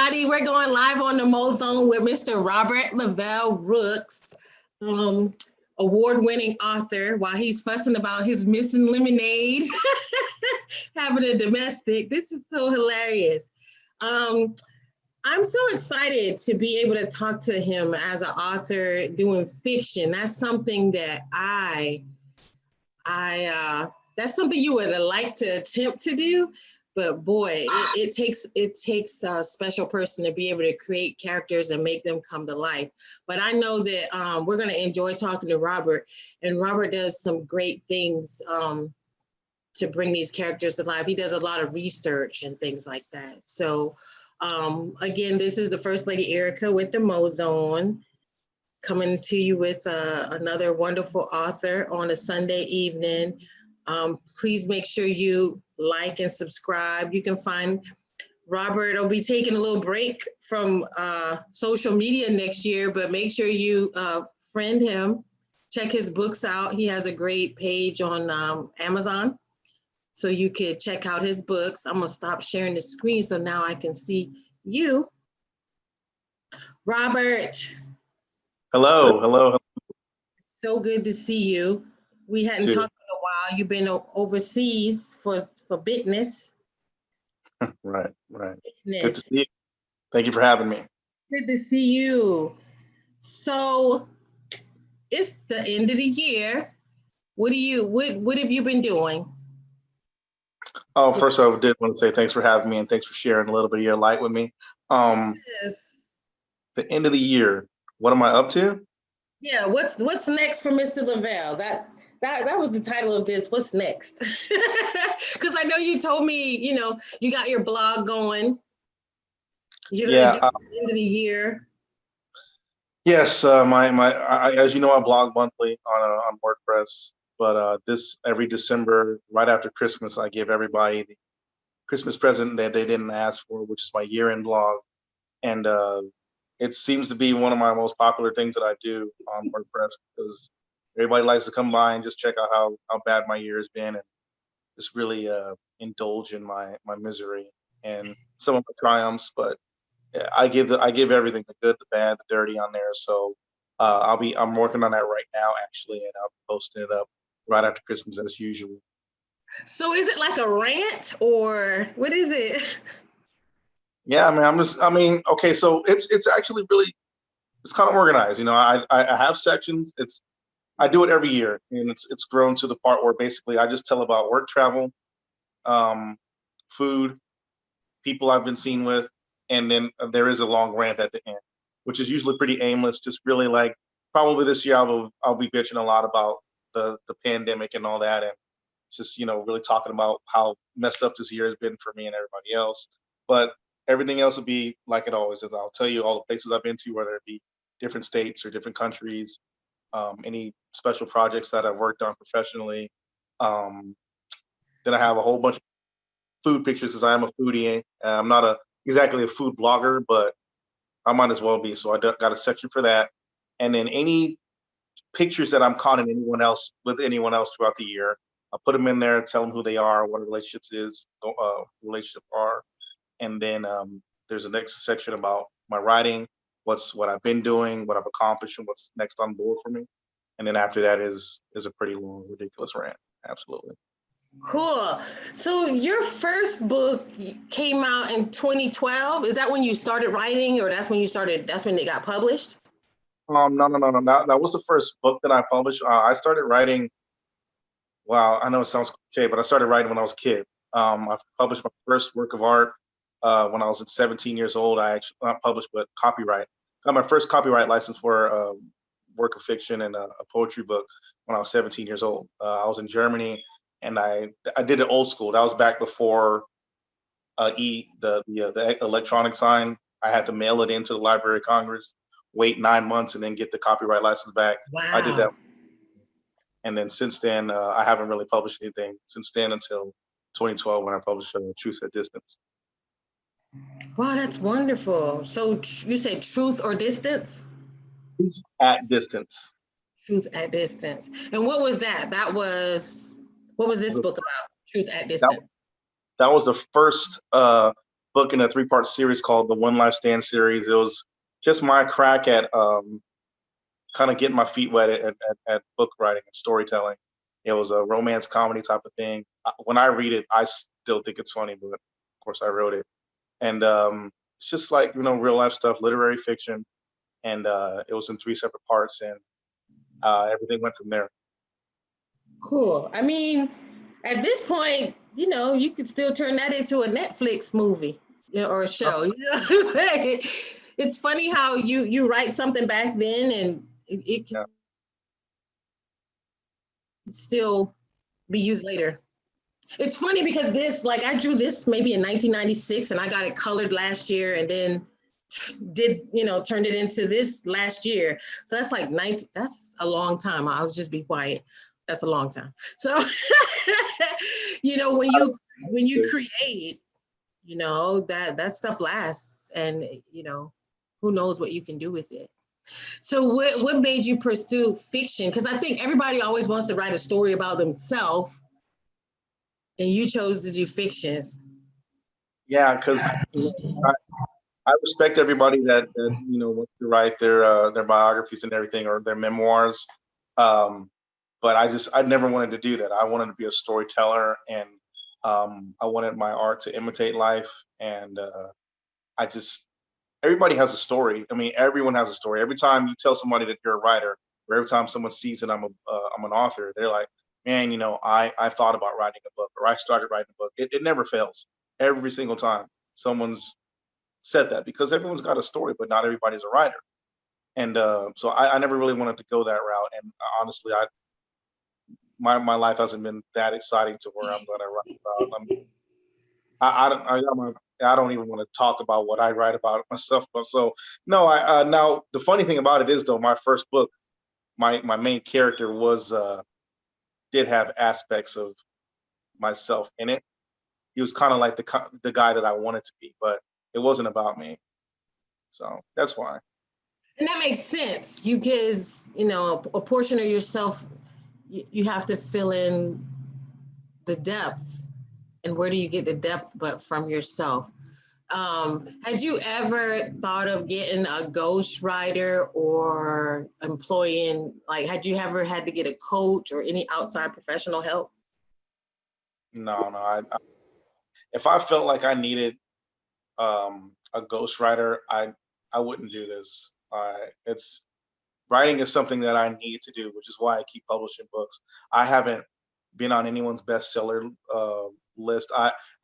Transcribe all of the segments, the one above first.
everybody. We're going live on the Mozone with Mr. Robert Lovelle Rooks, award-winning author, while he's fussing about his missing lemonade, having a domestic. This is so hilarious. I'm so excited to be able to talk to him as an author doing fiction. That's something that that's something you would like to attempt to do. But boy, it takes a special person to be able to create characters and make them come to life. But I know that we're going to enjoy talking to Robert, and Robert does some great things to bring these characters to life. He does a lot of research and things like that. So again, this is the First Lady Erica with the Mozone, coming to you with another wonderful author on a Sunday evening. Please make sure you like and subscribe. You can find Robert will be taking a little break from social media next year, but make sure you friend him, check his books out. He has a great page on Amazon, so you could check out his books. I'm gonna stop sharing the screen so now I can see you. Robert. Hello, hello. So good to see you. We hadn't talked in a while. You've been overseas for business. Right. Good to see you. Thank you for having me. Good to see you. So it's the end of the year. What have you been doing? Oh, first I did want to say thanks for having me and thanks for sharing a little bit of your light with me. Yes. The end of the year, what am I up to? Yeah, what's next for Mr. Lovelle? That was the title of this. What's next? Because I know you told me, you got your blog going. You're gonna do it at the end of the year. Yes, as you know, I blog monthly on WordPress. But every December, right after Christmas, I give everybody the Christmas present that they didn't ask for, which is my year-end blog. And it seems to be one of my most popular things that I do on WordPress because everybody likes to come by and just check out how bad my year has been and just really indulge in my misery and some of my triumphs. But I give everything, the good, the bad, the dirty on there. So I'm working on that right now actually, and I'll be posting it up right after Christmas as usual. So is it like a rant or what is it? Yeah, okay, so it's actually really, it's kind of organized. I have sections. I do it every year, and it's grown to the part where basically I just tell about work, travel, food, people I've been seen with, and then there is a long rant at the end, which is usually pretty aimless. Just really like probably this year I'll be bitching a lot about the pandemic and all that, and just really talking about how messed up this year has been for me and everybody else. But everything else will be like it always is. I'll tell you all the places I've been to, whether it be different states or different countries, any special projects that I've worked on professionally. Then I have a whole bunch of food pictures because I am a foodie. I'm not exactly a food blogger, but I might as well be. So I got a section for that. And then any pictures that I'm caught in anyone else throughout the year, I'll put them in there, tell them who they are, what relationships are. And then there's a next section about my writing, what I've been doing, what I've accomplished, and what's next on board for me. And then after that is a pretty long, ridiculous rant. Absolutely. Cool. So your first book came out in 2012. Is that when you started writing, or that's when it got published? No. That was the first book that I published. I started writing. Wow, I know it sounds cliche, but I started writing when I was a kid. I published my first work of art when I was 17 years old. I actually not published, but copyright. Got my first copyright license for a work of fiction and a poetry book when I was 17 years old. I was in Germany, and I did it old school. That was back before the electronic sign. I had to mail it into the Library of Congress, wait 9 months, and then get the copyright license back. Wow. I did that. And then since then, I haven't really published anything since then until 2012 when I published Truth at Distance. Wow, that's wonderful. So you said Truth or Distance? Truth at Distance. Truth at Distance. And what was that? What was this book about? Truth at Distance. That was the first book in a 3-part series called the One Life Stand series. It was just my crack at kind of getting my feet wet at book writing and storytelling. It was a romance comedy type of thing. When I read it, I still think it's funny, but of course I wrote it. And it's just like, real life stuff, literary fiction. And it was in 3 separate parts, and everything went from there. Cool. I mean, at this point, you could still turn that into a Netflix movie, or a show. You know what I'm saying? It's funny how you write something back then, and it can still be used later. It's funny because I drew this maybe in 1996, and I got it colored last year, and then turned it into this last year. So that's like that's a long time. I'll just be quiet. That's a long time. So, when you create, that stuff lasts, and, who knows what you can do with it. So what made you pursue fiction? Because I think everybody always wants to write a story about themselves, and you chose to do fiction. Yeah, because I respect everybody that wants to write their biographies and everything, or their memoirs. But I never wanted to do that. I wanted to be a storyteller, and I wanted my art to imitate life. And everybody has a story. I mean, everyone has a story. Every time you tell somebody that you're a writer, or every time someone sees that I'm an author, they're like, man, I thought about writing a book, or I started writing a book. It never fails. Every single time someone's said that, because everyone's got a story, but not everybody's a writer. And so I never really wanted to go that route. And honestly, my life hasn't been that exciting to where I'm going to write about. I don't even want to talk about what I write about myself. But so no, now the funny thing about it is, though, my first book, my main character did have aspects of myself in it. He was kind of like the guy that I wanted to be, but it wasn't about me. So that's why. And that makes sense. Because, a portion of yourself, you have to fill in the depth. And where do you get the depth but from yourself? Had you ever thought of getting a ghostwriter or employing, had you ever had to get a coach or any outside professional help? No. If I felt like I needed a ghostwriter, I wouldn't do this. Writing is something that I need to do, which is why I keep publishing books. I haven't been on anyone's bestseller list.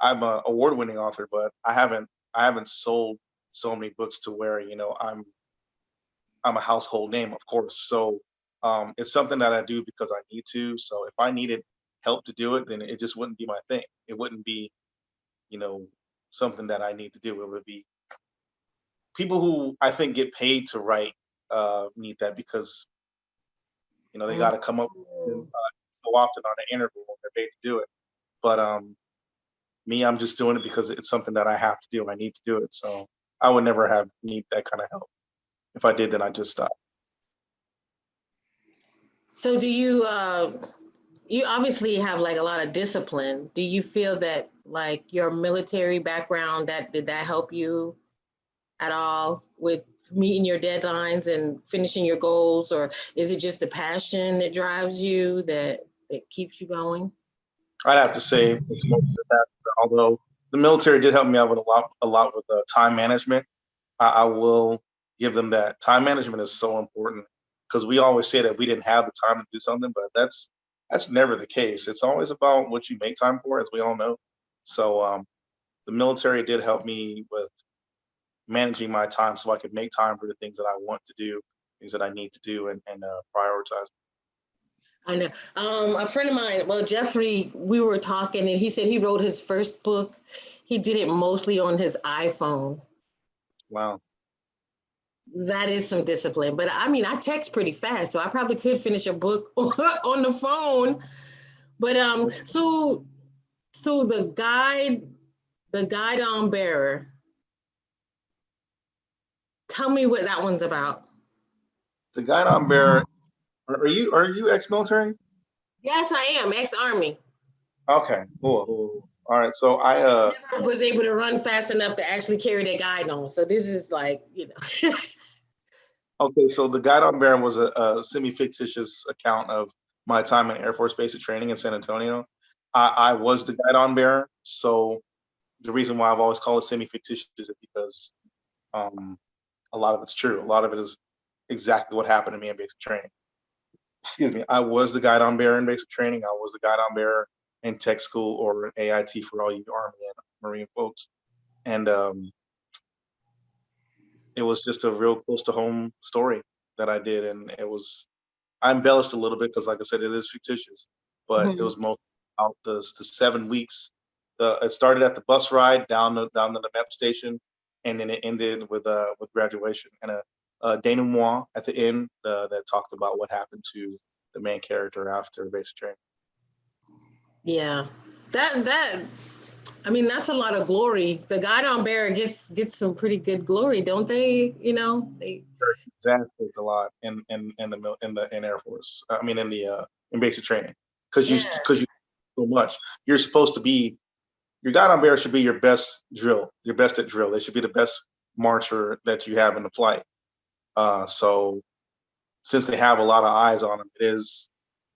I'm an award-winning author, but I haven't sold so many books to where I'm a household name, of course. So it's something that I do because I need to. So if I needed help to do it, then it just wouldn't be my thing. It wouldn't be something that I need to do. It would be people who I think get paid to write need that, because they got to come up with so often on an interval when they're paid to do it. But me, I'm just doing it because it's something that I have to do. I need to do it. So I would never need that kind of help. If I did, then I'd just stop. So do you you obviously have a lot of discipline. Do you feel that your military background, did that help you at all with meeting your deadlines and finishing your goals? Or is it just the passion that drives you, that keeps you going? I'd have to say it's most of that. Although the military did help me out with a lot with time management. I will give them that. Time management is so important, because we always say that we didn't have the time to do something, but that's never the case. It's always about what you make time for, as we all know. So the military did help me with managing my time, so I could make time for the things that I want to do, things that I need to do, and prioritize. I know. A friend of mine, well, Jeffrey, we were talking, and he said he wrote his first book. He did it mostly on his iPhone. Wow. That is some discipline. But I mean, I text pretty fast, so I probably could finish a book on the phone. But so the guide on bearer. Tell me what that one's about. The guide on bearer. Are you ex-military? Yes, I am ex-Army. Okay, cool. All right, so Never was able to run fast enough to actually carry their guide on. So this is like, okay, so the Guide on Bear was a semi-fictitious account of my time in Air Force Basic Training in San Antonio. I was the Guide on Bear, so the reason why I've always called it semi-fictitious is because um, a lot of it's true. A lot of it is exactly what happened to me in basic training. Excuse me. I was the Guide on Bear in basic training. I was the Guide on Bear in tech school or AIT for all you Army and Marine folks. And it was just a real close to home story that I did, and I embellished a little bit because, like I said, it is fictitious, but it Mhm. was most out the 7 weeks. It started at the bus ride down to the MEP station, and then it ended with graduation and a denouement at the end that talked about what happened to the main character after basic training. Yeah. That I mean, that's a lot of glory. The guide on bear gets some pretty good glory, don't they? They Exactly, a lot in Air Force. I mean, in basic training, because yeah. you so much. You're supposed to be your guide on bear should be your best drill, your best at drill. They should be the best marcher that you have in the flight. So since they have a lot of eyes on them,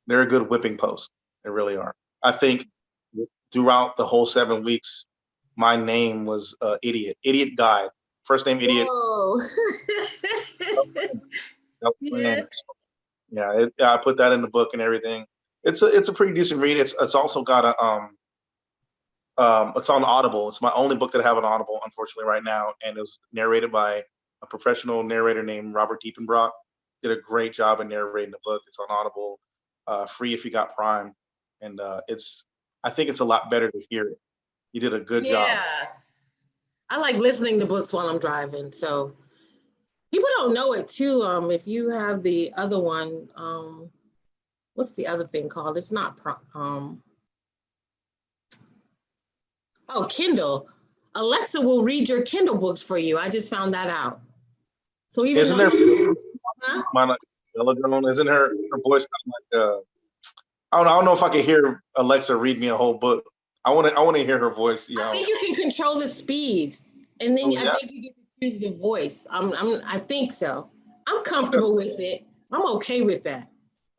they're a good whipping post. They really are. I think throughout the whole 7 weeks, my name was Idiot Guide. First name Idiot. Whoa. That was my Yeah. name. Yeah, I put that in the book and everything. It's a pretty decent read. It's also got it's on Audible. It's my only book that I have on Audible, unfortunately, right now, and it was narrated by a professional narrator named Robert D.I.B.M. Did a great job in narrating the book. It's on Audible, free if you got Prime, and I think it's a lot better to hear it. You did a good job. Yeah. I like listening to books while I'm driving. So people don't know it too. If you have the other one, what's the other thing called? It's not oh, Kindle. Alexa will read your Kindle books for you. I just found that out. So even Isn't though there huh? mine like Melodrone? Isn't her voice kind of like I don't know if I can hear Alexa read me a whole book. I want to hear her voice. I think you can control the speed, and then Oh I yeah. think you get to choose the voice. I think so. I'm Okay. comfortable with it. I'm okay with that.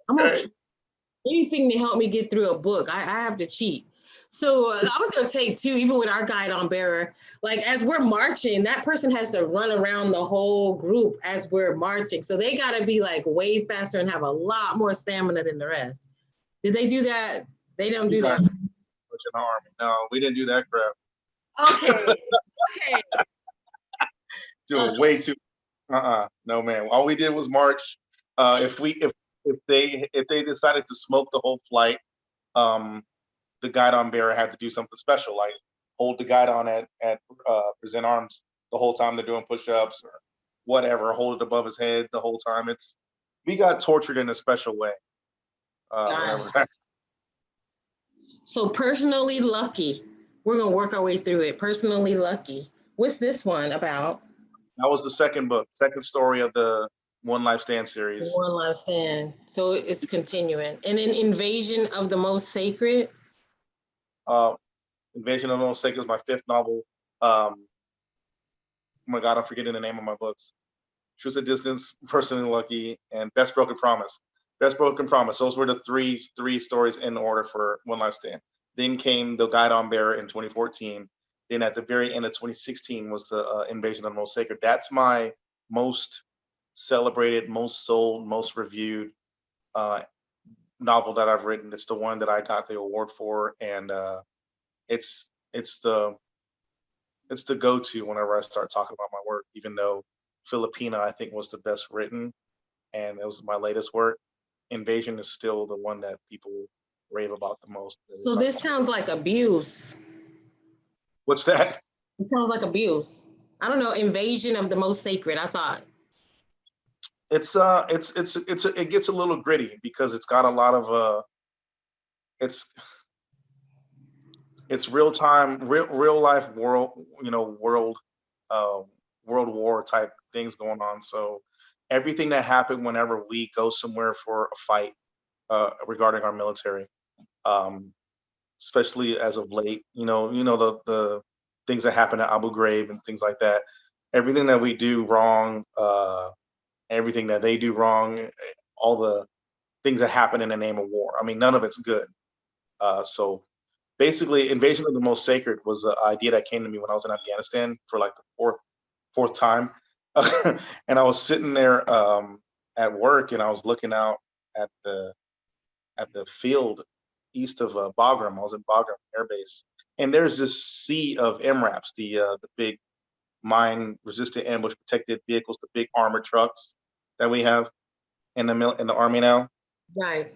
I'm okay. Okay. Anything to help me get through a book, I have to cheat. So I was going to say too, even with our guide on bearer, like as we're marching, that person has to run around the whole group as we're marching. So they got to be like way faster and have a lot more stamina than the rest. Did they do that? They don't You do guys that. much in the army. No, we didn't do that crap. Okay. Okay. Doing Okay. way too. No, man. All we did was march. If they decided to smoke the whole flight, um, the guide on bearer had to do something special, like hold the guide on at present arms the whole time they're doing push-ups or whatever. Hold it above his head the whole time. We got tortured in a special way. Got Whenever it. So personally lucky. We're gonna work our way through it. Personally lucky. What's this one about? that was the second book, second story of the One Life Stand series. One last stand. So it's continuing. And an invasion of the most sacred. Uh, Invasion of the Most Sacred is my fifth novel. Oh my God, I'm forgetting the name of my books. Truth at Distance, Personally Lucky, and Best Broken Promise. Best Broken Promise. Those were the three stories in order for One Life Stand. Then came The Guide on Bearer in 2014. Then at the very end of 2016 was the Invasion of the Most Sacred. That's my most celebrated, most sold, most reviewed uh, novel that I've written. It's the one that I got the award for, and it's it's the it's the go-to whenever I start talking about my work. Even though Filipina, I think, was the best written, and it was my latest work. Invasion is still the one that people rave about the most. So this sounds like abuse. What's that? It sounds like abuse. I don't know, invasion of the most sacred, I thought. It gets a little gritty because it's got a lot of it's it's real time, real life world, uh, world war type things going on. So everything that happened whenever we go somewhere for a fight regarding our military, um, especially as of late. The things that happen at Abu Ghraib and things like that. Everything that we do wrong, everything that they do wrong, all the things that happen in the name of war. I mean, none of it's good. So basically, Invasion of the Most Sacred was the idea that came to me when I was in Afghanistan for like the fourth time. And I was sitting there at work, and I was looking out at the field east of Bagram. I was in Bagram Air Base, and there's this sea of MRAPs, the big mine resistant ambush protected vehicles, the big armored trucks that we have in the army now. Right.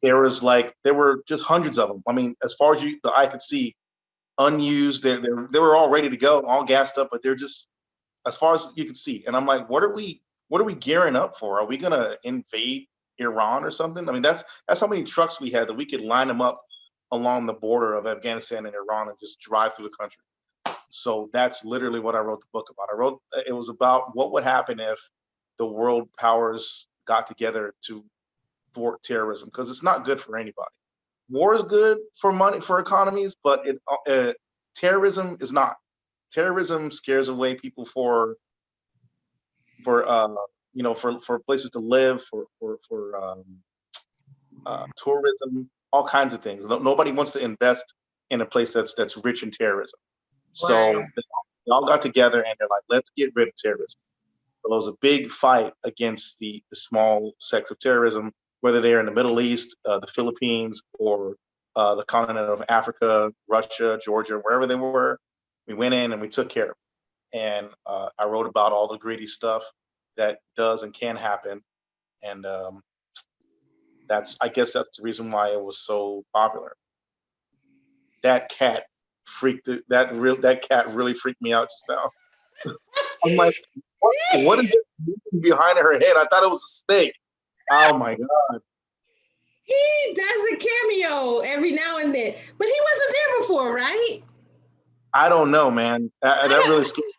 There were just hundreds of them. I mean, as far as the eye could see, unused. They were all ready to go, all gassed up, but they're just as far as you could see. And I'm like, what are we gearing up for? Are we gonna invade Iran or something? I mean, that's how many trucks we had that we could line them up along the border of Afghanistan and Iran and just drive through the country. So that's literally what I wrote the book about. It was about what would happen if the world powers got together to thwart terrorism, because it's not good for anybody. War is good for money, for economies, but terrorism is not. Terrorism scares away people for for places to live, for tourism, all kinds of things. Nobody wants to invest in a place that's rich in terrorism. So Right. they all got together and they're like, let's get rid of terrorism. So there was a big fight against the small sects of terrorism, whether they're in the Middle East, the Philippines, or the continent of Africa, Russia, Georgia, wherever they were. We went in and we took care of it. And I wrote about all the gritty stuff that does and can happen. And I guess that's the reason why it was so popular. That cat that cat really freaked me out just now. I'm like, what is it moving behind her head? I thought it was a snake. Oh my God. He does a cameo every now and then, but he wasn't there before, right? I don't know, man. I That really don't, scared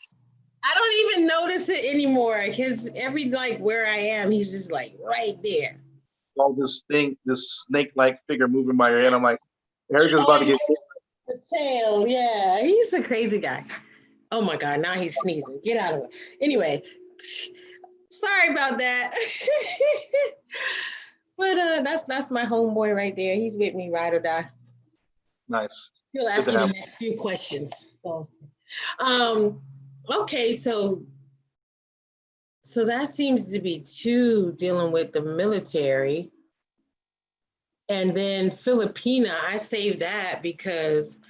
I don't even notice it anymore because every like where I am, he's just like right there. me. All this snake-like figure moving by her head. I'm like, Erica's Oh, about to and get hit. the tail, yeah, he's a crazy guy. Oh my God, now he's sneezing. Get out of it. Anyway, sorry about that. But that's my homeboy right there. He's with me, ride or die. Nice. He'll Good ask to you the have. next few questions. So, um, okay, so that seems to be two dealing with the military. And then Filipina, I saved that because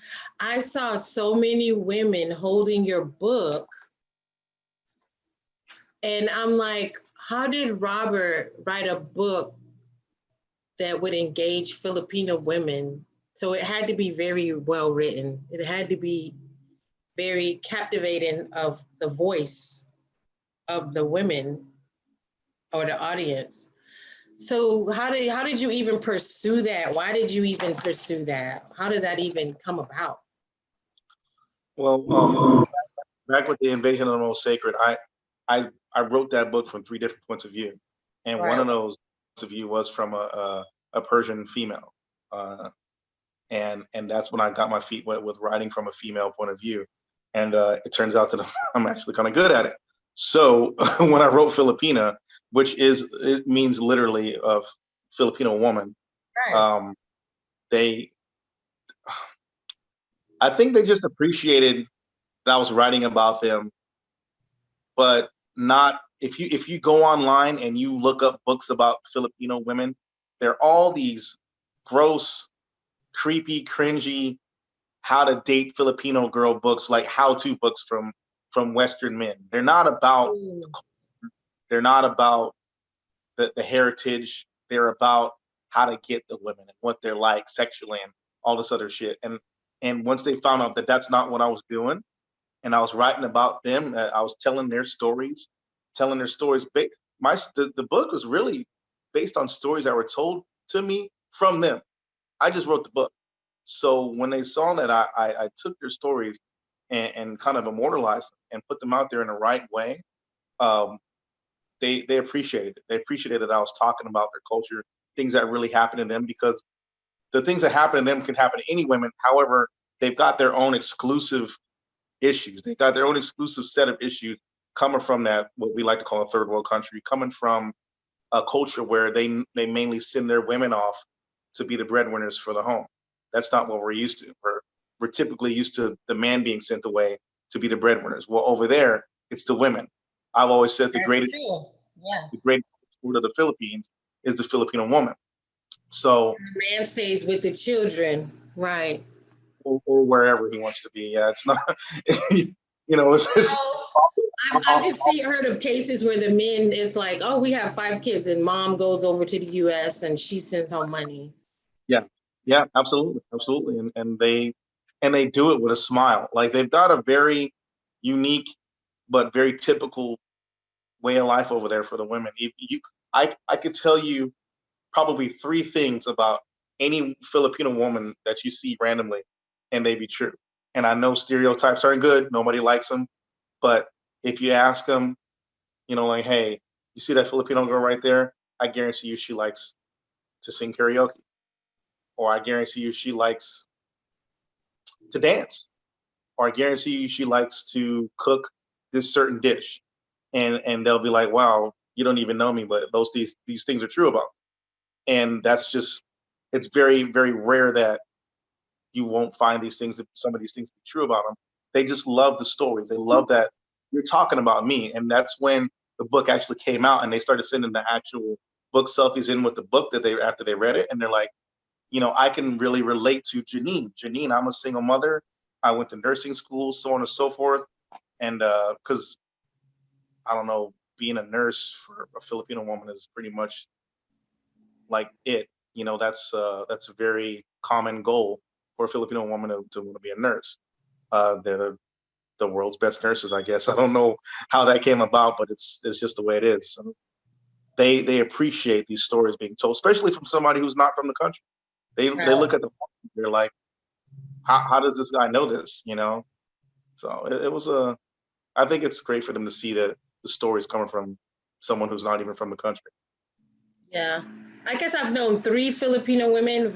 I saw so many women holding your book. And I'm like, how did Robert write a book that would engage Filipino women? So it had to be very well written. It had to be very captivating of the voice of the women or the audience. So how did you even pursue that? Why did you even pursue that? How did that even come about? Well, back with the Invasion of the Most Sacred, I wrote that book from three different points of view, and one of Right. those points of view was from a Persian female, and that's when I got my feet wet with writing from a female point of view, and it turns out that I'm actually kind of good at it. So when I wrote Filipina, it means literally of Filipino woman, Right. um, they I think they just appreciated that I was writing about them, but not if you go online and you look up books about Filipino women, they're all these gross, creepy, cringy how to date Filipino girl books, like how-to books from Western men. Mm. They're not about the heritage. They're about how to get the women and what they're like sexually and all this other shit. And once they found out that that's not what I was doing, and I was writing about them, I was telling their stories, telling their stories. The book was really based on stories that were told to me from them. I just wrote the book. So when they saw that I took their stories and kind of immortalized them and put them out there in the right way, um, they appreciated it. They appreciated that I was talking about their culture, things that really happened to them, because the things that happen to them can happen to any women. However, they've got their own exclusive issues. They've got their own exclusive set of issues coming from that, what we like to call a third world country, coming from a culture where they mainly send their women off to be the breadwinners for the home. That's not what we're used to. We're typically used to the man being sent away to be the breadwinners. Well, over there, it's the women. I've always said the greatest sport of the Philippines is the Filipino woman. So the man stays with the children, right? Or wherever he wants to be. Yeah, it's not. I've just heard of cases where the men, it's like, oh, we have 5 kids, and mom goes over to the U.S. and she sends home money. Yeah, absolutely, and they do it with a smile. Like, they've got a very unique but very typical way of life over there for the women. I could tell you probably 3 things about any Filipino woman that you see randomly, and they be true. And I know stereotypes aren't good. Nobody likes them. But if you ask them, like, hey, you see that Filipino girl right there? I guarantee you she likes to sing karaoke. Or I guarantee you she likes to dance. Or I guarantee you she likes to cook this certain dish. And they'll be like, wow, you don't even know me, but these things are true about me. And that's just, it's very, very rare that you won't find some of these things be true about them. They just love the stories. They love that you're talking about me. And that's when the book actually came out, and they started sending the actual book selfies in with the book after they read it. And they're like, I can really relate to Janine. Janine, I'm a single mother. I went to nursing school, so on and so forth. And because I don't know, being a nurse for a Filipino woman is pretty much like it. That's a very common goal for a Filipino woman to want to be a nurse. They're the world's best nurses, I guess. I don't know how that came about, but it's just the way it is. So they appreciate these stories being told, especially from somebody who's not from the country. They look at they're like, how does this guy know this? So it was I think it's great for them to see that the stories coming from someone who's not even from the country. Yeah. I guess I've known 3 Filipino women,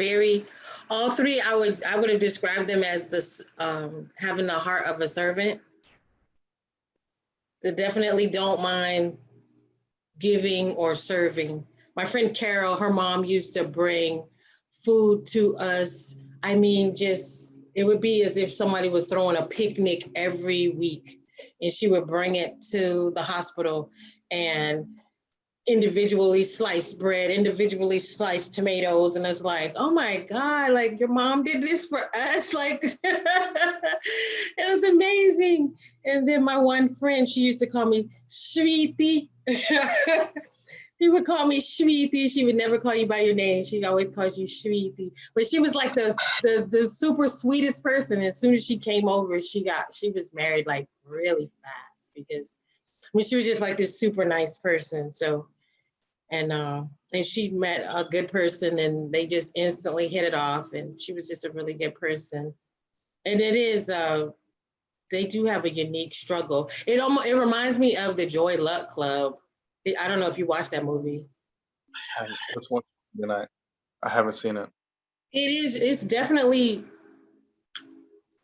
all 3, I would have described them as this, having the heart of a servant. They definitely don't mind giving or serving. My friend Carol, her mom used to bring food to us. I mean, it would be as if somebody was throwing a picnic every week, and she would bring it to the hospital and individually sliced bread, individually sliced tomatoes. And it's like, oh my God, like, your mom did this for us. Like, it was amazing. And then my one friend, she used to call me Sweetie. She would call me Sweetie. She would never call you by your name. She always calls you Sweetie. But she was like the super sweetest person. As soon as she came over, she was married like really fast, because she was just like this super nice person. So, and she met a good person, and they just instantly hit it off. And she was just a really good person. And it is, they do have a unique struggle. It reminds me of the Joy Luck Club. I don't know if you watched that movie. That's one, and I haven't seen it. It's definitely,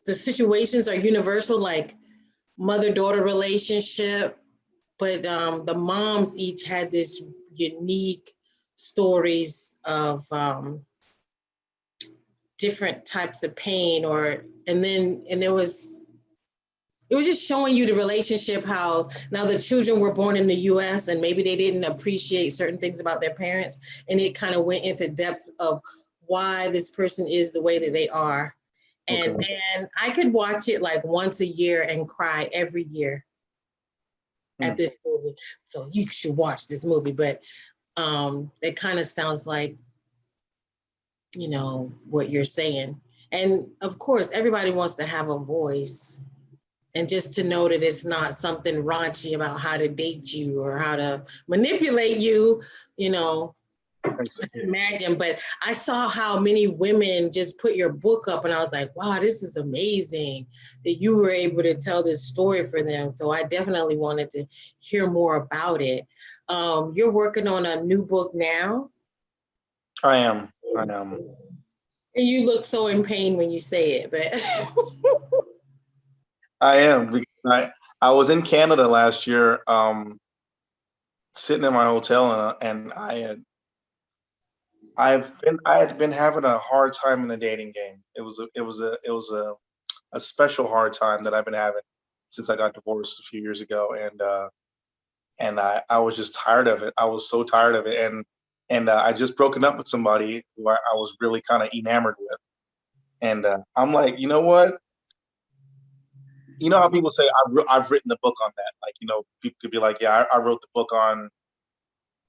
the situations are universal, like mother-daughter relationship, but the moms each had this unique stories of different types of pain, and it was just showing you the relationship, how now the children were born in the US and maybe they didn't appreciate certain things about their parents, and it kind of went into depth of why this person is the way that they are. And then I could watch it like once a year and cry every year at this movie. So you should watch this movie. But it kind of sounds like, what you're saying. And of course, everybody wants to have a voice, and just to know that it's not something raunchy about how to date you or how to manipulate you, I can imagine. But I saw how many women just put your book up, and I was like, wow, this is amazing that you were able to tell this story for them. So I definitely wanted to hear more about it. You're working on a new book now? I am. And you look so in pain when you say it, but I am because I was in Canada last year, sitting in my hotel, and I had been having a hard time in the dating game. It was a special hard time that I've been having since I got divorced a few years ago, and I was just tired of it. I was so tired of it, and I just broken up with somebody who I was really kind of enamored with, and I'm like, you know what? You know how people say I've written the book on that. Like, people could be like, yeah, I wrote the book on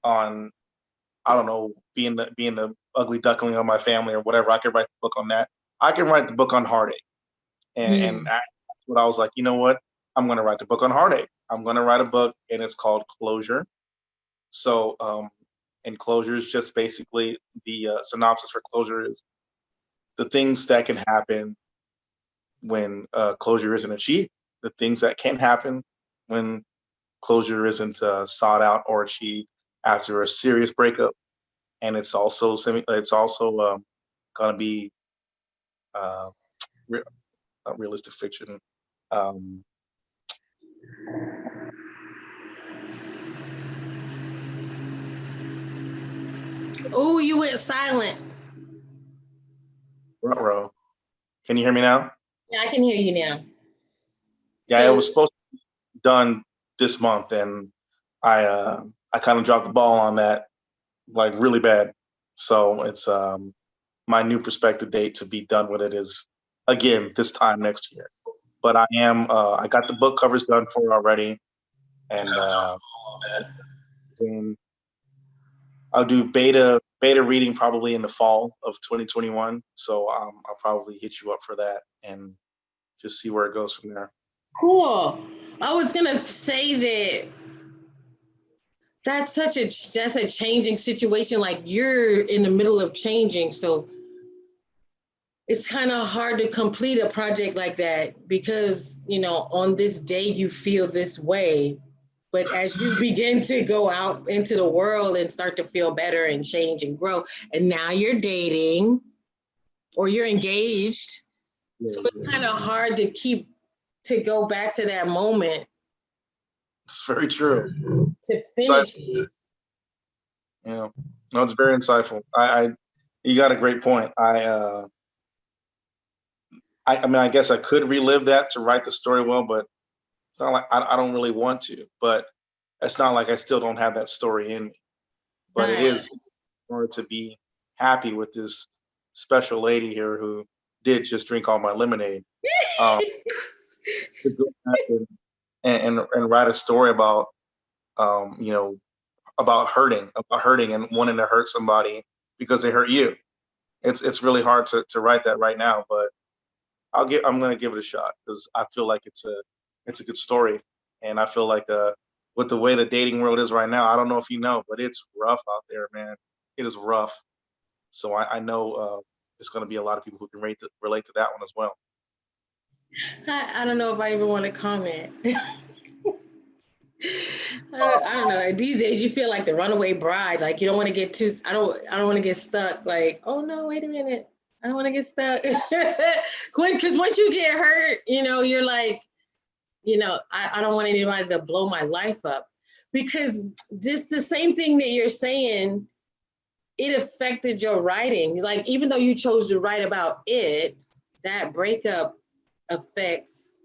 I don't know, being the ugly duckling of my family or whatever. I could write the book on that. I can write the book on heartache. That's what I was like, you know what? I'm going to write the book on heartache. I'm going to write a book, and it's called Closure. So, and closure is just basically the synopsis for closure is the things that can happen when closure isn't achieved, the things that can happen when closure isn't sought out or achieved after a serious breakup. And it's also going to be uh, re- realistic fiction. Um, oh, you went silent. Ruh-roh. Can you hear me now? Yeah, I can hear you now. Yeah, it So, was supposed to be done this month, and I kind of dropped the ball on that, like really bad. So it's my new prospective date to be done with it is again this time next year. But I got the book covers done for it already, and then I'll do beta reading probably in the fall of 2021. So I'll probably hit you up for that and just see where it goes from there. cool. I was gonna say that that's a changing situation. Like you're in the middle of changing, so it's kind of hard to complete a project like that because on this day you feel this way, but as you begin to go out into the world and start to feel better and change and grow, and now you're dating or you're engaged, so it's kind of hard to go back to that moment It's very true. to So finish it. yeah, no, it's very insightful. You got a great point. I mean, I guess I could relive that to write the story well, but it's not like I don't really want to. But it's not like I still don't have that story in me. But it Right. is in order to be happy with this special lady here who did just drink all my lemonade. Um, to go back and write a story about um, you know about hurting and wanting to hurt somebody because they hurt you. It's really hard to write that right now, but I'm gonna give it a shot because I feel like it's a good story, and I feel like with the way the dating world is right now, I don't know if you know, but it's rough out there, man. It is rough. So I know there's gonna be a lot of people who can relate to that one as well. I don't know if I even want to comment. I don't know. These days, you feel like the runaway bride. Like you don't want to get too. I don't want to get stuck. Like, oh no, wait a minute. I don't want to get stuck. Because once you get hurt, you're like, I don't want anybody to blow my life up. Because just the same thing that you're saying, it affected your writing. Like even though you chose to write about it, that breakup affects,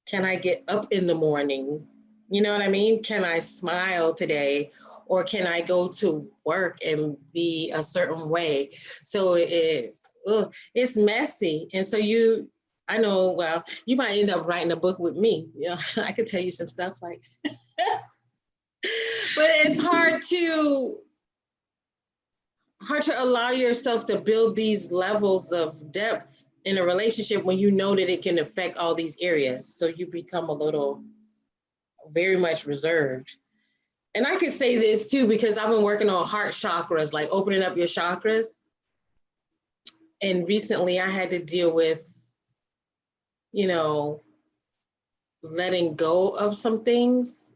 can I get up in the morning? You know what I mean? Can I smile today? Or can I go to work and be a certain way? So it's messy. And so I know, well, you might end up writing a book with me. I could tell you some stuff like, but it's hard to allow yourself to build these levels of depth in a relationship when you know that it can affect all these areas. So you become a little very much reserved. And I can say this too, because I've been working on heart chakras, like opening up your chakras. And recently I had to deal with, letting go of some things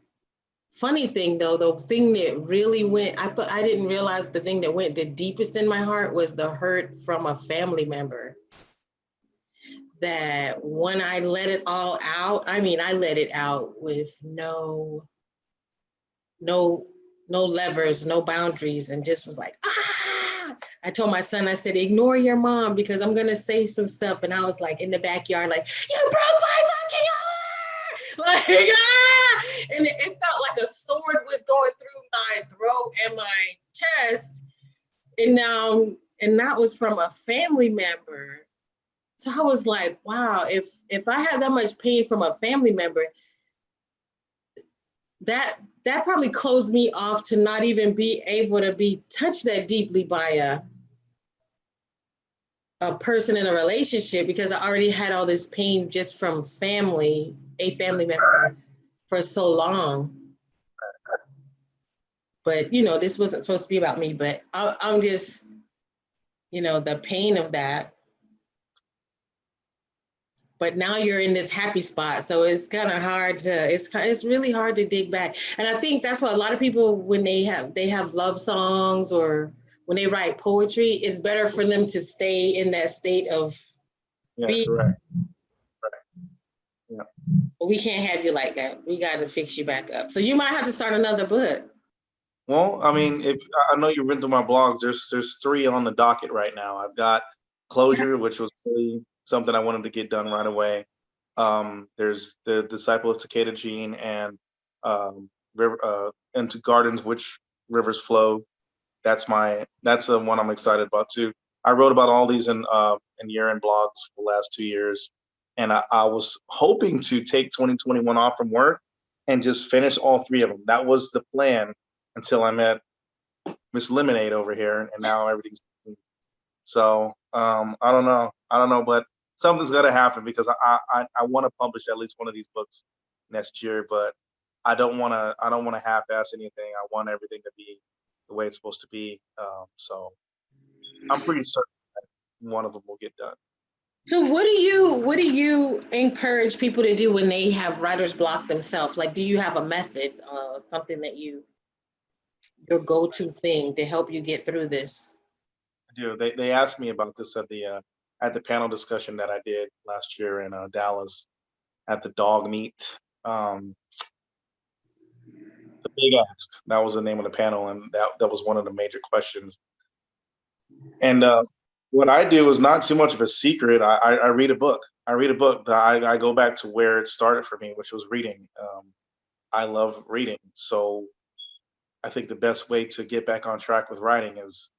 funny thing though, the thing that really went, I didn't realize the thing that went the deepest in my heart was the hurt from a family member. That when I let it all out, I mean, I let it out with no levers, no boundaries, and just was like, ah. I told my son, I said, ignore your mom because I'm gonna say some stuff. And I was like in the backyard, like, you broke my fucking heart! Like, ah! And it felt like a sword was going through my throat and my chest. And that was from a family member. So I was like, wow, if I had that much pain from a family member, that probably closed me off to not even be able to be touched that deeply by a person in a relationship, because I already had all this pain just from a family member for so long. But, this wasn't supposed to be about me, but I'm just, the pain of that. But now you're in this happy spot. So it's kind of hard it's really hard to dig back. And I think that's why a lot of people, when they have love songs or when they write poetry, it's better for them to stay in that state of being. Correct. Yeah. But we can't have you like that. We got to fix you back up. So you might have to start another book. Well, I mean, if I know you've been through my blogs, there's 3 on the docket right now. I've got Closure, which was really something I wanted to get done right away. There's the Disciple of Takeda Gene and Into Gardens Which Rivers Flow. That's the one I'm excited about too. I wrote about all these in year-end blogs for the last 2 years, and I was hoping to take 2021 off from work and just finish all 3 of them. That was the plan until I met Miss Lemonade over here, and now everything's. So I don't know, but something's got to happen because I want to publish at least one of these books next year, but I don't want to half-ass anything. I want everything to be the way it's supposed to be. So I'm pretty certain that one of them will get done. So what do you encourage people to do when they have writer's block themselves? Like, do you have a method, something that your go-to thing to help you get through this? I do. They asked me about this at the panel discussion that I did last year in Dallas at the dog meet. The Big Ask, that was the name of the panel, and that was one of the major questions. And what I do is not too much of a secret. I read a book. I go back to where it started for me, which was reading. I love reading, so I think the best way to get back on track with writing is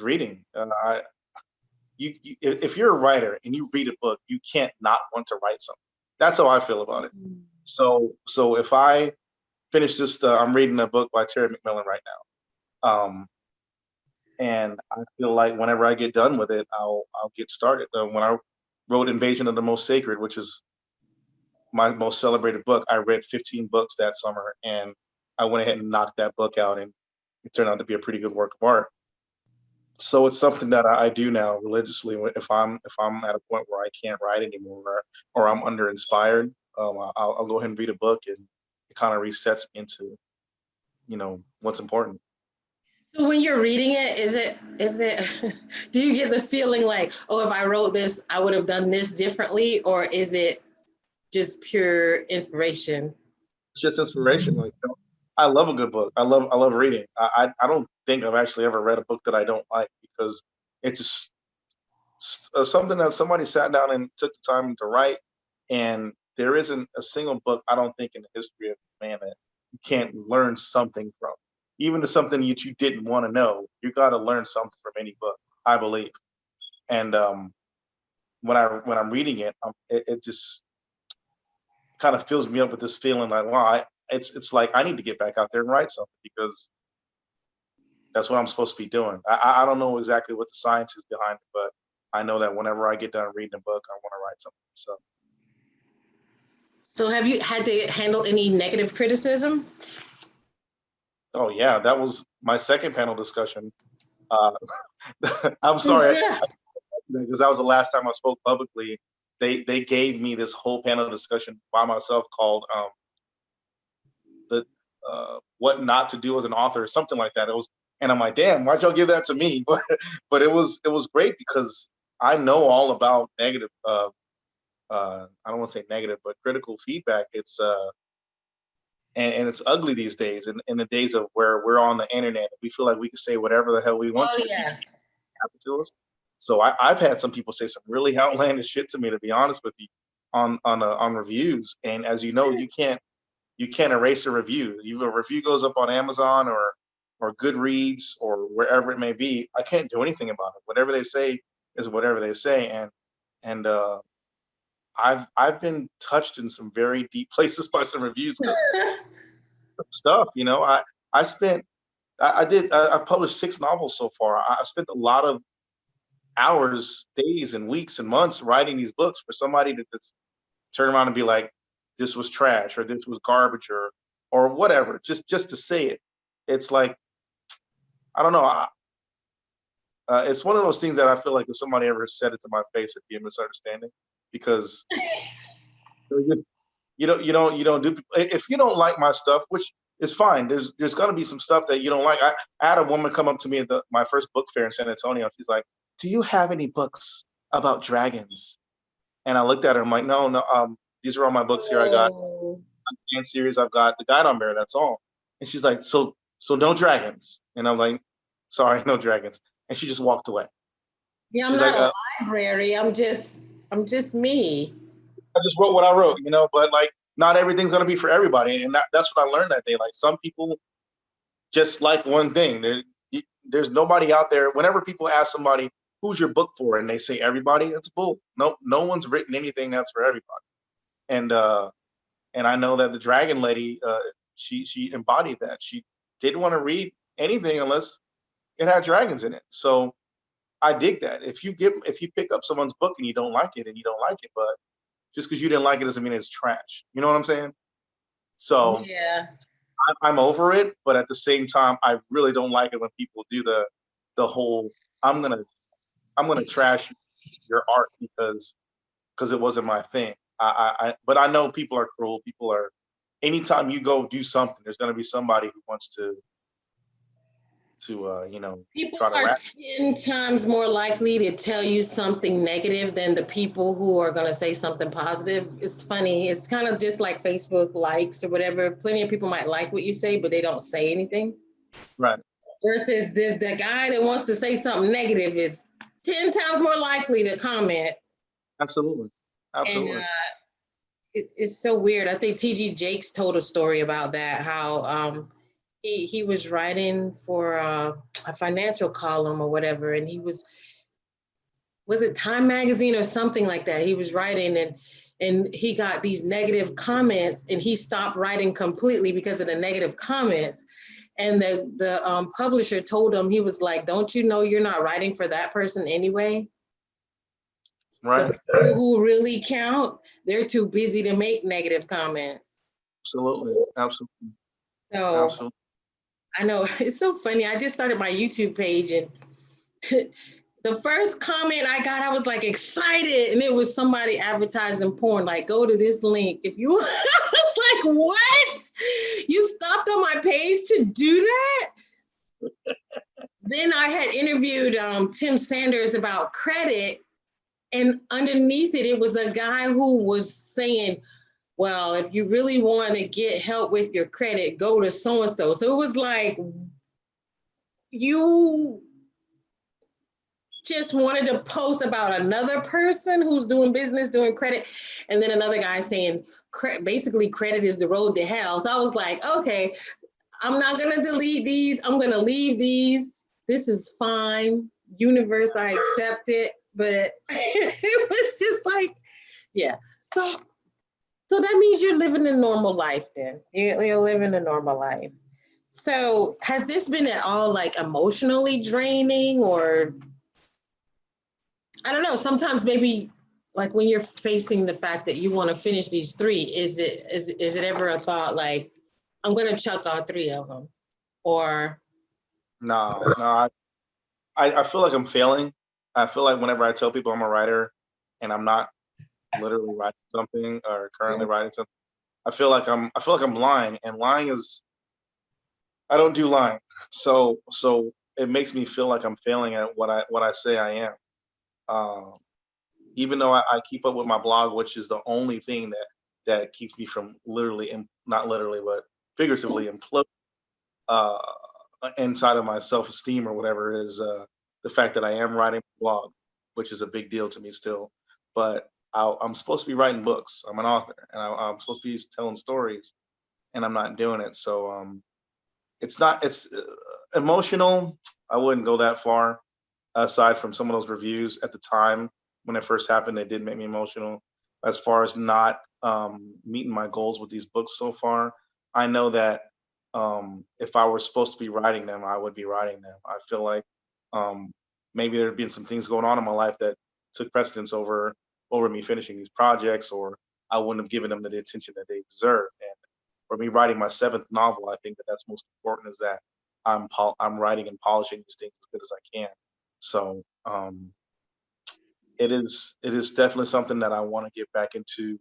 reading. If you're a writer and you read a book, you can't not want to write something. That's how I feel about it. So if I finish this, I'm reading a book by Terry McMillan right now, and I feel like whenever I get done with it, I'll get started. When I wrote Invasion of the Most Sacred, which is my most celebrated book, I read 15 books that summer, and I went ahead and knocked that book out, and it turned out to be a pretty good work of art. So it's something that I do now religiously. If I'm at a point where I can't write anymore, or I'm under inspired, I'll go ahead and read a book, and it kind of resets me into, what's important. So when you're reading it, is it do you get the feeling like, oh, if I wrote this, I would have done this differently, or is it just pure inspiration? It's just inspiration. Like, I love a good book. I love reading. I don't think I've actually ever read a book that I don't like, because it's just something that somebody sat down and took the time to write. And there isn't a single book, I don't think, in the history of man that you can't learn something from. Even to something that you didn't want to know, you got to learn something from any book, I believe. And when I'm reading it, it just kind of fills me up with this feeling like, wow, it's like I need to get back out there and write something, because that's what I'm supposed to be doing. I don't know exactly what the science is behind it, but I know that whenever I get done reading a book, I want to write something. So have you had to handle any negative criticism? Oh yeah, that was my second panel discussion. I'm sorry, because that was the last time I spoke publicly. They gave me this whole panel discussion by myself called what not to do as an author or something like that. It was, and I'm like, damn, why'd y'all give that to me? But it was great because I know all about negative. I don't want to say negative, but critical feedback. It's and it's ugly these days. In the days of where we're on the internet, we feel like we can say whatever the hell we want Oh to yeah. happen to us. So I've had some people say some really outlandish shit to me, to be honest with you, on reviews. And as you know, you can't erase a review. If a review goes up on Amazon or Goodreads or wherever it may be, I can't do anything about it. Whatever they say is whatever they say. And I've been touched in some very deep places by some reviews because stuff. You know, I spent I published 6 novels so far. I spent a lot of hours, days, and weeks and months writing these books for somebody to just turn around and be like, "This was trash," or "This was garbage," or whatever, just to say it. It's like, I don't know. It's one of those things that I feel like if somebody ever said it to my face, it'd be a misunderstanding because you don't do, if you don't like my stuff, which is fine. There's gonna be some stuff that you don't like. I had a woman come up to me at my first book fair in San Antonio. She's like, "Do you have any books about dragons?" And I looked at her. I'm like, "No, no. These are all my books here. I got Oh. a series. I've got the Guide on Bear. That's all." And she's like, "So no dragons?" And I'm like, "Sorry, no dragons." And she just walked away. Yeah, I'm She's like, not a library. I'm just me. "I just wrote what I wrote, you know." But like, not everything's gonna be for everybody, and that's what I learned that day. Like, some people just like one thing. There's nobody out there. Whenever people ask somebody, "Who's your book for?" and they say everybody, it's bull. No one's written anything that's for everybody. And and I know that the Dragon Lady, she embodied that. She didn't want to read anything unless it had dragons in it. So I dig that. If you pick up someone's book and you don't like it, then you don't like it. But just because you didn't like it doesn't mean it's trash. You know what I'm saying? So Yeah. I'm over it, but at the same time, I really don't like it when people do the whole I'm gonna trash your art because it wasn't my thing. But I know people are cruel. People are. Anytime you go do something, there's gonna be somebody who wants to People try to are rat. 10 times more likely to tell you something negative than the people who are going to say something positive. It's funny. It's kind of just like Facebook likes or whatever. Plenty of people might like what you say, but they don't say anything. Right. Versus the guy that wants to say something negative is 10 times more likely to comment. Absolutely. And Absolutely. it's so weird. I think T.G. Jakes told a story about that, how he was writing for a financial column or whatever, and he was it Time Magazine or something like that? He was writing and he got these negative comments and he stopped writing completely because of the negative comments. And the publisher told him, he was like, "Don't you know you're not writing for that person anyway? Right. The people who really count, they're too busy to make negative comments." Absolutely. Absolutely. So Absolutely. I know it's so funny. I just started my YouTube page and the first comment I got, I was like excited, and it was somebody advertising porn. Like, "Go to this link if you." I was like, "What? You stopped on my page to do that?" Then I had interviewed Tim Sanders about credit, and underneath it, it was a guy who was saying, "Well, if you really want to get help with your credit, go to so and so." So it was like, you just wanted to post about another person who's doing business, doing credit. And then another guy saying, basically, credit is the road to hell. So I was like, okay, I'm not going to delete these. I'm going to leave these. This is fine. Universe, I accept it. But it was just like, yeah. So that means you're living a normal life then. You're living a normal life. So has this been at all like emotionally draining, or I don't know, sometimes maybe like when you're facing the fact that you want to finish these 3, is it ever a thought like, I'm going to chuck all 3 of them? Or No, no. I feel like I'm failing. I feel like whenever I tell people I'm a writer and I'm not literally writing something or currently writing something, I feel like I'm lying. And lying is I don't do lying. So it makes me feel like I'm failing at what I say I am. Um, Even though I keep up with my blog, which is the only thing that keeps me from literally, not literally, but figuratively imploding uh, inside of my self-esteem or whatever, is the fact that I am writing a blog, which is a big deal to me still. But I'm supposed to be writing books. I'm an author, and I'm supposed to be telling stories, and I'm not doing it. So it's not. It's emotional. I wouldn't go that far. Aside from some of those reviews at the time when it first happened, they did make me emotional. As far as not meeting my goals with these books so far, I know that if I were supposed to be writing them, I would be writing them. I feel like um, maybe there had been some things going on in my life that took precedence over me finishing these projects, or I wouldn't have given them the attention that they deserve. And for me writing my seventh novel, I think that that's most important, is that I'm writing and polishing these things as good as I can. So it is definitely something that I want to get back into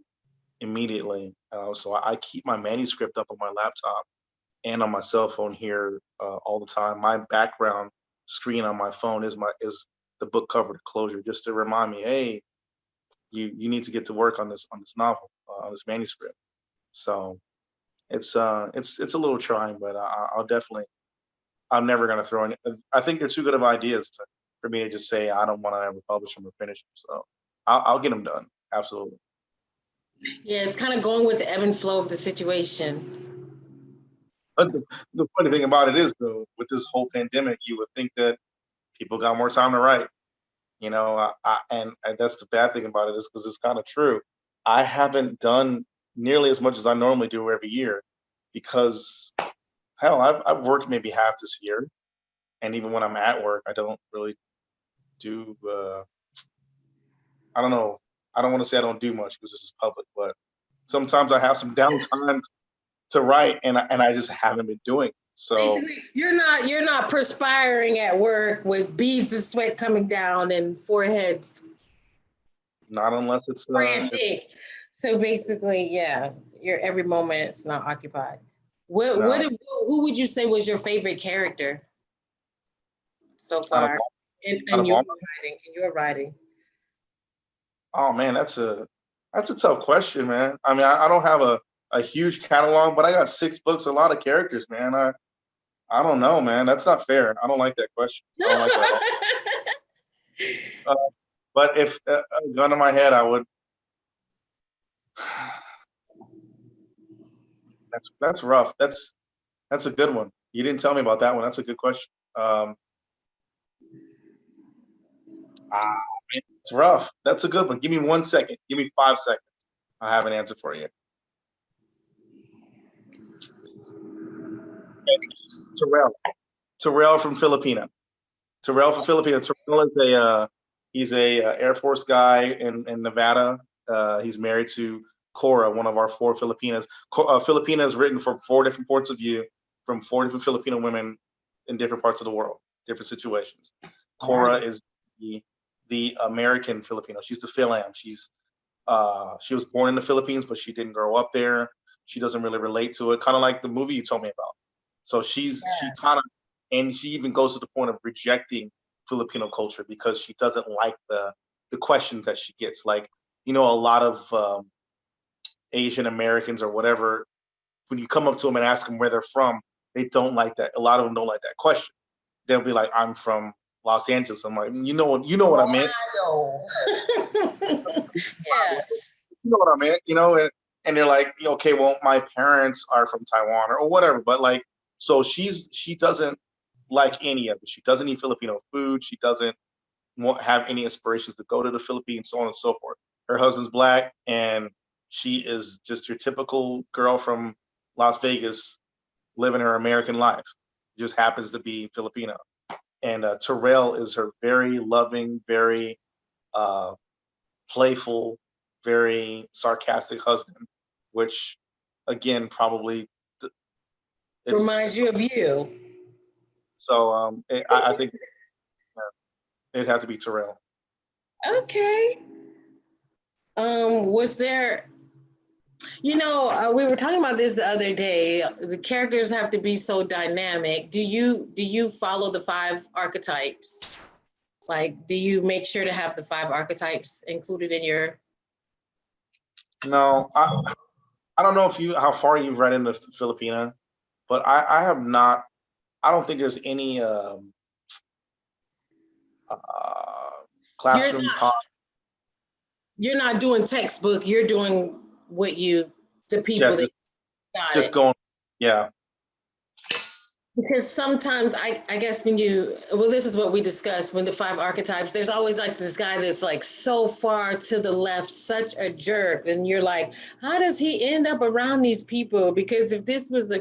immediately. So I keep my manuscript up on my laptop and on my cell phone here all the time. My background screen on my phone is the book cover to closure, just to remind me, hey, you need to get to work on this novel, on this manuscript. So it's a little trying, but I'll definitely, I'm never gonna throw any. I think they're too good of ideas for me to just say I don't want to ever publish them or finish them. So I'll get them done. Absolutely. Yeah, it's kind of going with the ebb and flow of the situation. But the funny thing about it is, though, with this whole pandemic, you would think that people got more time to write. And that's the bad thing about it, is because it's kind of true. I haven't done nearly as much as I normally do every year, because hell, I've worked maybe half this year, and even when I'm at work, I don't really do. I don't know. I don't want to say I don't do much because this is public, but sometimes I have some downtime to write, and I just haven't been doing it. So Basically, you're not perspiring at work with beads of sweat coming down and foreheads not unless frantic. So basically, yeah, your every moment is not occupied. no, Who would you say was your favorite character so out of far out in of your all. writing? In your writing, Oh man, that's a tough question, man. I mean, I don't have a huge catalog, but I got 6 books, a lot of characters, man. I don't know, man. That's not fair. I don't like that question. I don't like that at all. Uh, but if a gun to my head, I would. That's rough. That's a good one. You didn't tell me about that one. That's a good question. Um, ah, man, it's rough. That's a good one. Give me 1 second. Give me 5 seconds. I have an answer for you. Terrell. Terrell from Filipino. Terrell from Filipino. Terrell is he's a Air Force guy in Nevada. He's married to Cora, one of our 4 Filipinas. Filipina is written from 4 different points of view, from 4 different Filipino women in different parts of the world, different situations. Cora got is the American Filipino. She's the Philam. She was born in the Philippines, but she didn't grow up there. She doesn't really relate to it, kind of like the movie you told me about. So she kind of, and she even goes to the point of rejecting Filipino culture because she doesn't like the questions that she gets. Like, a lot of Asian Americans or whatever, when you come up to them and ask them where they're from, they don't like that. A lot of them don't like that question. They'll be like, "I'm from Los Angeles." I'm like, you know what I meant. Ohio. Yeah. You know what I meant, and they're like, okay, well, my parents are from Taiwan or whatever, but like, so she doesn't like any of it. She doesn't eat Filipino food. She doesn't have any aspirations to go to the Philippines, so on and so forth. Her husband's black, and she is just your typical girl from Las Vegas living her American life. Just happens to be Filipino. And Terrell is her very loving, very uh, playful, very sarcastic husband, which again probably it's Reminds you of you. so. I think it'd have to be Terrell. Okay. Was there We were talking about this the other day. The characters have to be so dynamic. Do you follow the 5 archetypes? Like, do you make sure to have the 5 archetypes included in your? No, I don't know how far you've read into Filipina, but I have not. I don't think there's any uh, You're classroom not taught. you're not doing textbook. You're doing what the Yeah, people that got just it. going. Yeah, Because sometimes I guess this is what we discussed when the 5 archetypes, there's always like this guy that's like so far to the left, such a jerk. And you're like, how does he end up around these people? Because if this was a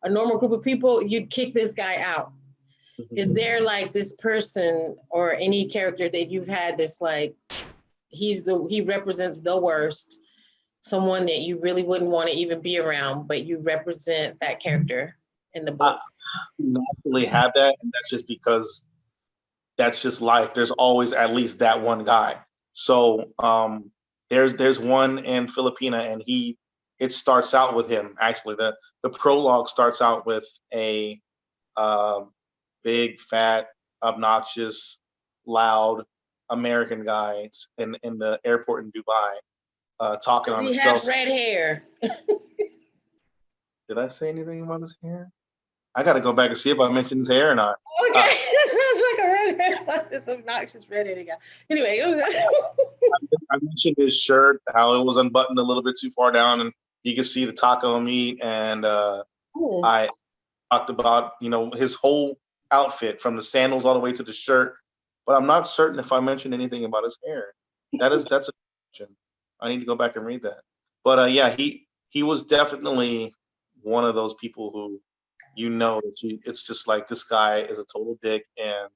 normal group of people, you'd kick this guy out. Is there like this person or any character that you've had that's like, he represents the worst, someone that you really wouldn't want to even be around, but you represent that character in the book? naturally have that, and that's just because that's just life. There's always at least that one guy. So there's one in Filipina, and it starts out with him. Actually, the prologue starts out with a big, fat, obnoxious, loud American guy in the airport in Dubai, talking on He his cell has phone. red hair. Did I say anything about his hair? I got to go back and see if I mentioned his hair or not. Okay, sounds like a redhead, like this obnoxious redheaded guy. Anyway, I mentioned his shirt, how it was unbuttoned a little bit too far down, and you could see the taco meat. And I talked about his whole outfit from the sandals all the way to the shirt. But I'm not certain if I mentioned anything about his hair. That's a question. I need to go back and read that. But yeah, he was definitely one of those people who it's just like this guy is a total dick, and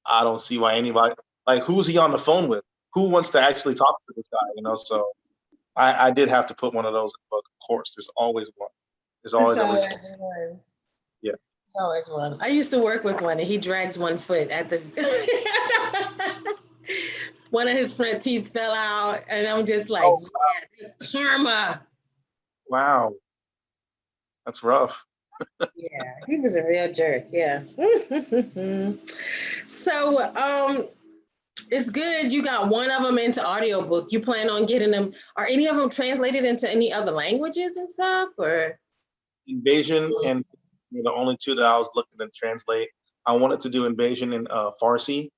I don't see why anybody, like, who's he on the phone with? Who wants to actually talk to this guy? So I did have to put one of those in the book. Of course, there's always one. There's always at least one. yeah. It's always one. I used to work with one, and he drags one foot at the. One of his front teeth fell out, and I'm just like, Oh, yeah, this karma. wow, that's rough. Yeah, he was a real jerk. Yeah. So, it's good you got one of them into audiobook. You plan on getting them? Are any of them translated into any other languages and stuff, or? Invasion and the only two that I was looking to translate. I wanted to do Invasion in Farsi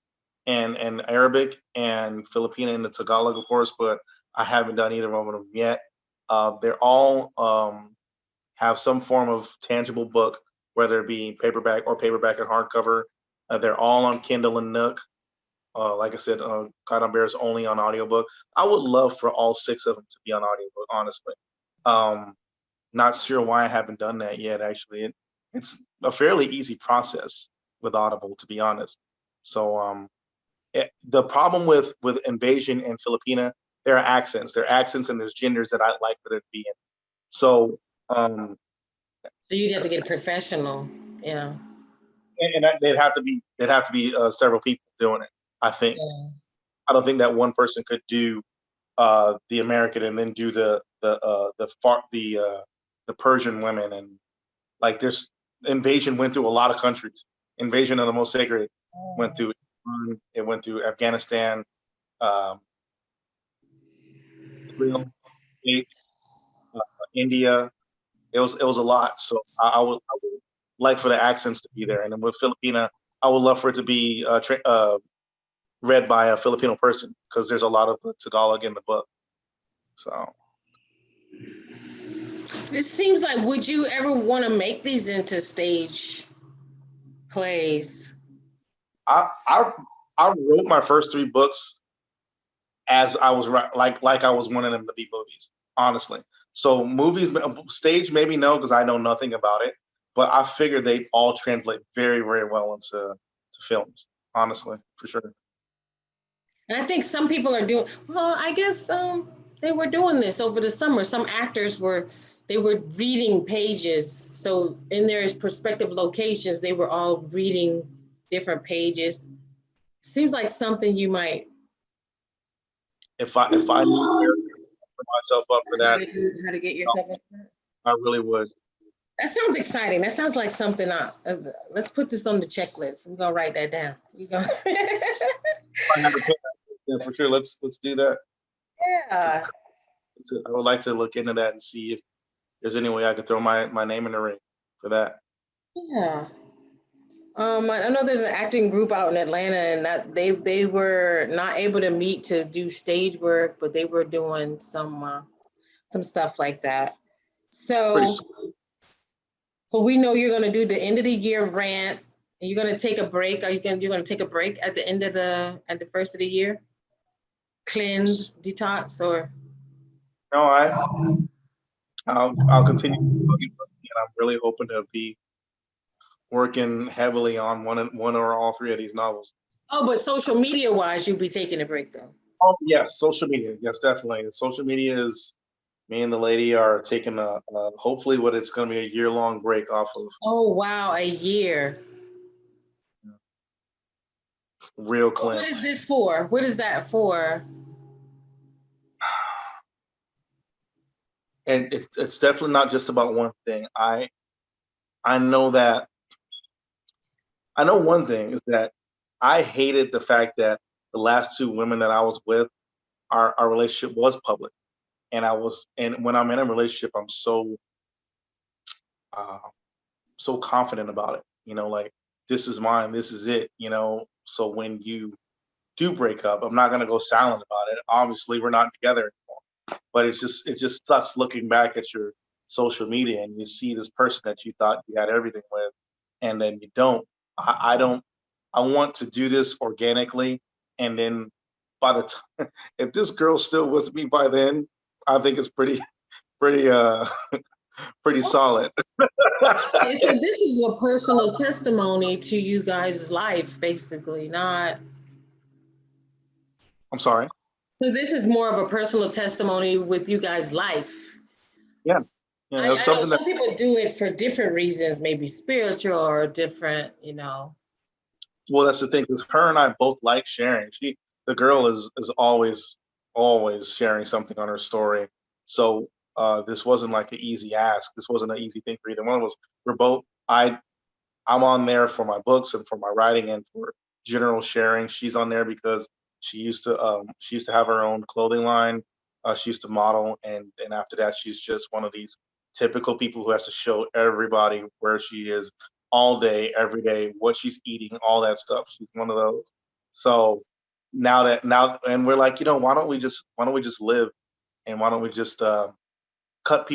and Arabic, and Filipino in the Tagalog, of course, but I haven't done either of them yet. They're all have some form of tangible book, whether it be paperback and hardcover. They're all on Kindle and Nook. Like I said, God on Bear is only on audiobook. I would love for all 6 of them to be on audiobook, honestly. Not sure why I haven't done that yet, actually. It's a fairly easy process with Audible, to be honest. So the problem with Invasion and Filipina, there are accents. There are accents and there's genders that I'd like for there to be in. So So you'd have to get a professional, yeah. and they'd have to be several people doing it. I think. Yeah. I don't think that one person could do the American and then do the Persian women, and like there's Invasion went through a lot of countries. Invasion of the Most Sacred went through Iran, it went through Afghanistan, Israel, States, India. It was a lot. So I would like for the accents to be there, and then with Filipina, I would love for it to be read by a Filipino person, because there's a lot of the Tagalog in the book. So It seems like, would you ever want to make these into stage plays? I wrote my first 3 books as I was like I was wanting them to be movies, honestly. So movies, stage, maybe no, because I know nothing about it. But I figured they all translate very, very well into films, honestly, for sure. And I think some people are doing, well, I guess they were doing this over the summer. Some actors were reading pages. So in their prospective locations, they were all reading different pages. Seems like something you might. If I knew myself up for that. How to get yourself up for that? I really would. That sounds exciting. That sounds like something. Let's put this on the checklist. We're gonna write that down. Yeah, for sure. Let's do that. Yeah. I would like to look into that and see if there's any way I could throw my name in the ring for that. Yeah. I know there's an acting group out in Atlanta, and that they were not able to meet to do stage work, but they were doing some stuff like that. So we know you're gonna do the end of the year rant, and you're gonna take a break. You're gonna take a break at the end of at the first of the year? Cleanse, detox, or? No, I'll continue. And I'm really hoping to be working heavily on one or all three of these novels. Oh, but social media wise, you'll be taking a break though. Oh yes, social media. Yes, definitely. Social media is me and the lady are taking a hopefully what it's going to be a year-long break off of. Oh wow, a year. Real clean. What is this for? What is that for? And it's definitely not just about one thing. I know that I know one thing is that I hated the fact that the last two women that I was with, our relationship was public. And when I'm in a relationship, I'm so confident about it. Like this is mine, this is it, So when you do break up, I'm not gonna go silent about it. Obviously, we're not together anymore. But it just sucks looking back at your social media and you see this person that you thought you had everything with, and then you don't. I don't. I want to do this organically, and then by the time, if this girl's still with me by then, I think it's pretty pretty solid. Okay, so this is a personal testimony to you guys' life, basically, not. I'm sorry. So this is more of a personal testimony with you guys' life. Yeah. I know some people do it for different reasons, maybe spiritual or different, Well, that's the thing, because her and I both like sharing. The girl is always sharing something on her story. So this wasn't like an easy ask. This wasn't an easy thing for either one of us. We're both. I'm on there for my books and for my writing and for general sharing. She's on there because she used to have her own clothing line. She used to model, and after that, she's just one of these typical people who has to show everybody where she is all day, every day, what she's eating, all that stuff. She's one of those. So and we're like, why don't we just live, and why don't we just cut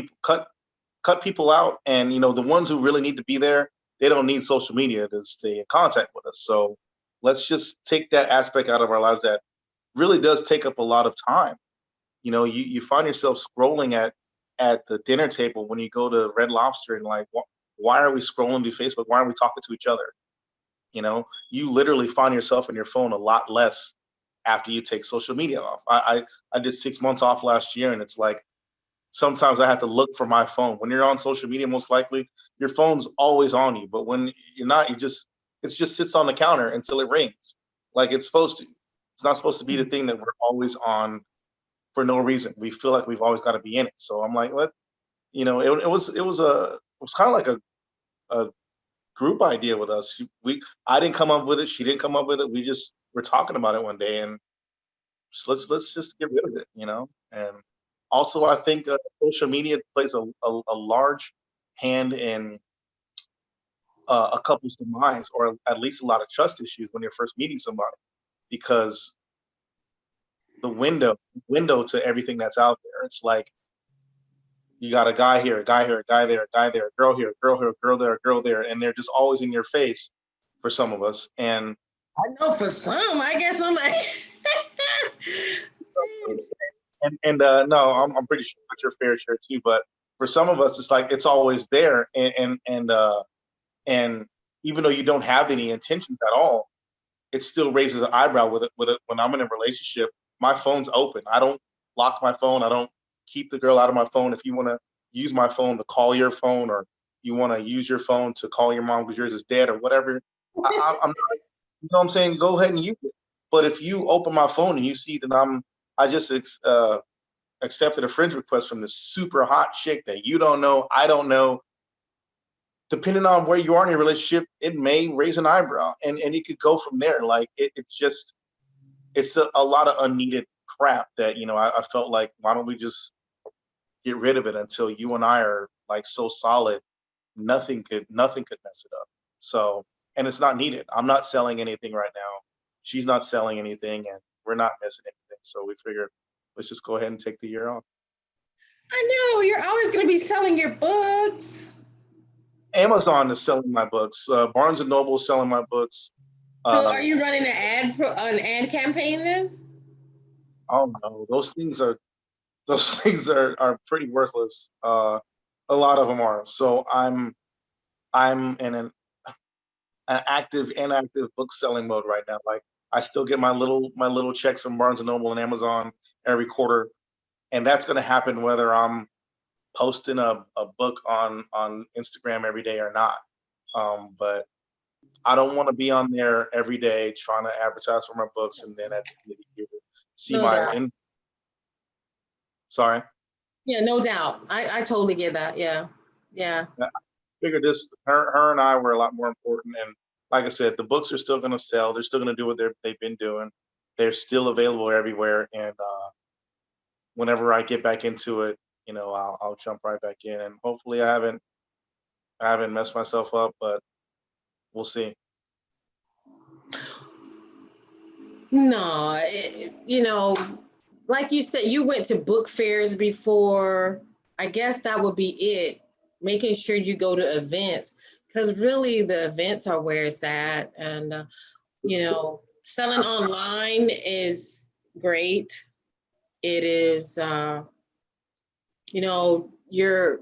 people out, and the ones who really need to be there, they don't need social media to stay in contact with us. So let's just take that aspect out of our lives that really does take up a lot of time. You find yourself scrolling at the dinner table when you go to Red Lobster, and like, why are we scrolling through Facebook? Why aren't we talking to each other? You literally find yourself on your phone a lot less after you take social media off. I did 6 months off last year, and it's like sometimes I have to look for my phone. When you're on social media, most likely your phone's always on you, but when you're not, it just sits on the counter until it rings, like it's supposed to. It's not supposed to be the thing that we're always on for no reason. We feel like we've always got to be in it. So I'm like, it was kind of like a group idea with us. I didn't come up with it. She didn't come up with it. We just were talking about it one day, and let's just get rid of it, And also, I think social media plays a large hand in a couple's demise, or at least a lot of trust issues when you're first meeting somebody, because the window to everything that's out there. It's like you got a guy here, a guy here, a guy there, a guy there, a girl here, a girl here, a girl there, a girl there, and they're just always in your face for some of us. And I know for some, I guess I'm like. No, I'm pretty sure that's your fair share too. But for some of us, it's like it's always there, and even though you don't have any intentions at all, it still raises an eyebrow with it. When I'm in a relationship, my phone's open. I don't lock my phone. I don't keep the girl out of my phone. If you want to use my phone to call your phone, or you want to use your phone to call your mom because yours is dead or whatever, I'm not, you know what I'm saying? Go ahead and use it. But if you open my phone and you see that I just accepted a friend request from this super hot chick that you don't know, I don't know. Depending on where you are in your relationship, it may raise an eyebrow, and it could go from there. Like it's a lot of unneeded crap that, you know, I felt like, why don't we just get rid of it until you and I are like so solid, nothing could mess it up. So, and it's not needed. I'm not selling anything right now. She's not selling anything, and we're not missing anything. So we figured, let's just go ahead and take the year off. I know, you're always going to be selling your books. Amazon is selling my books. Barnes and Noble is selling my books. So are you running an ad campaign then? Oh no, those things are pretty worthless. A lot of them are. So I'm in an active, inactive book selling mode right now. Like, I still get my little checks from Barnes and Noble and Amazon every quarter, and that's going to happen whether I'm posting a book on Instagram every day or not. But I don't want to be on there every day trying to advertise for my books, and then at the end of the year see my Sorry. Yeah, no doubt. I totally get that. Yeah. I figured her and I were a lot more important. And like I said, the books are still going to sell. They're still going to do what they've been doing. They're still available everywhere. And whenever I get back into it, you know, I'll jump right back in. And hopefully I haven't messed myself up, but we'll see. No, you know, like you said, you went to book fairs before. I guess that would be it. Making sure you go to events, because really the events are where it's at. And, you know, selling online is great. It is, you know, you're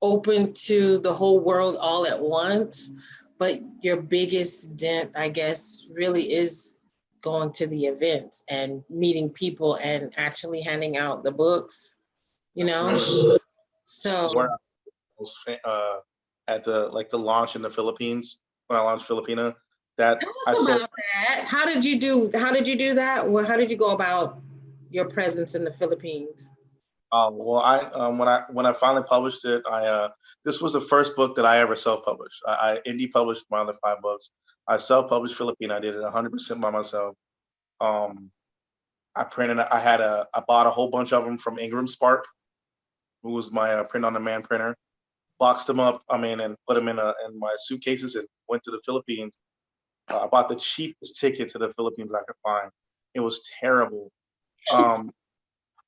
open to the whole world all at once. But your biggest dent, I guess, really is going to the events and meeting people and actually handing out the books, you know? So Where I was at the launch in the Philippines, when I launched Filipina, that tell us about that. How did you do that? Or how did you go about your presence in the Philippines? Well, when I finally published it, this was the first book that I ever self-published. I indie published my other 5 books. I self-published Filipina. I did it 100% by myself. I bought a whole bunch of them from Ingram Spark, who was my print-on-demand printer. Boxed them up, and put them in my suitcases and went to the Philippines. I bought the cheapest ticket to the Philippines I could find. It was terrible.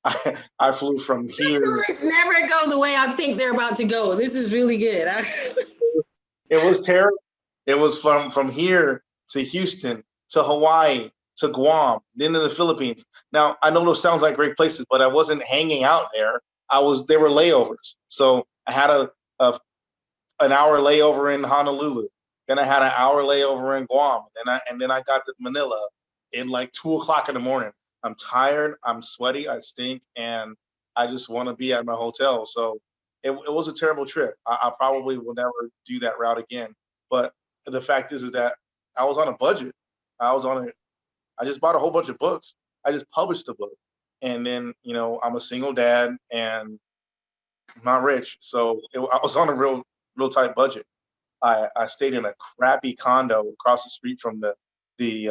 I flew from here. Stories never go the way I think they're about to go. This is really good. It was terrible. It was from here to Houston to Hawaii to Guam, then to the Philippines. Now, I know those sounds like great places, but I wasn't hanging out there. They were layovers. So I had an hour layover in Honolulu. Then I had an hour layover in Guam. And then I got to Manila in like 2:00 in the morning. I'm tired, I'm sweaty, I stink, and I just want to be at my hotel. So it was a terrible trip. I probably will never do that route again. But the fact is that I was on a budget. I just bought a whole bunch of books. I just published the book. And then, you know, I'm a single dad and I'm not rich. So I was on a real tight budget. I stayed in a crappy condo across the street from the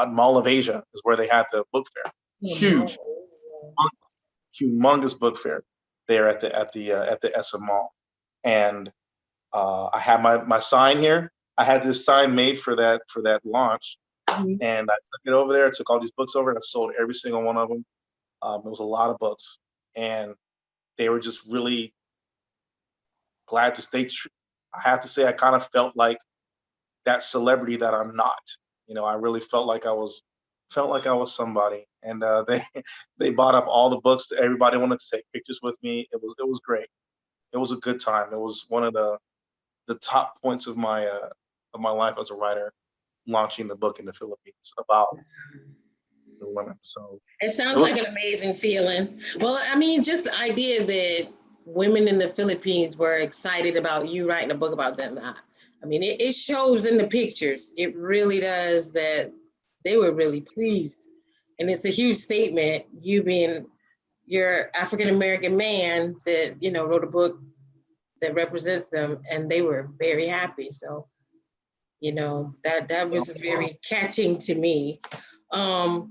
Mall of Asia is where they had the book fair. Huge, humongous book fair there at the SM Mall. And I have my sign here. I had this sign made for that launch, and I took it over there. I took all these books over, and I sold every single one of them. It was a lot of books, and they were just really glad to stay true. I have to say, I kind of felt like that celebrity that I'm not. You know, I really felt like I was somebody, and they bought up all the books. Everybody wanted to take pictures with me. It was great. It was a good time. It was one of the top points of my life as a writer, launching the book in the Philippines about the women. So it sounds like an amazing feeling. Well, I mean, just the idea that women in the Philippines were excited about you writing a book about them. I mean, it shows in the pictures. It really does that they were really pleased. And it's a huge statement, you being your African-American man that, you know, wrote a book that represents them, and they were very happy. So, you know, that was very catching to me. And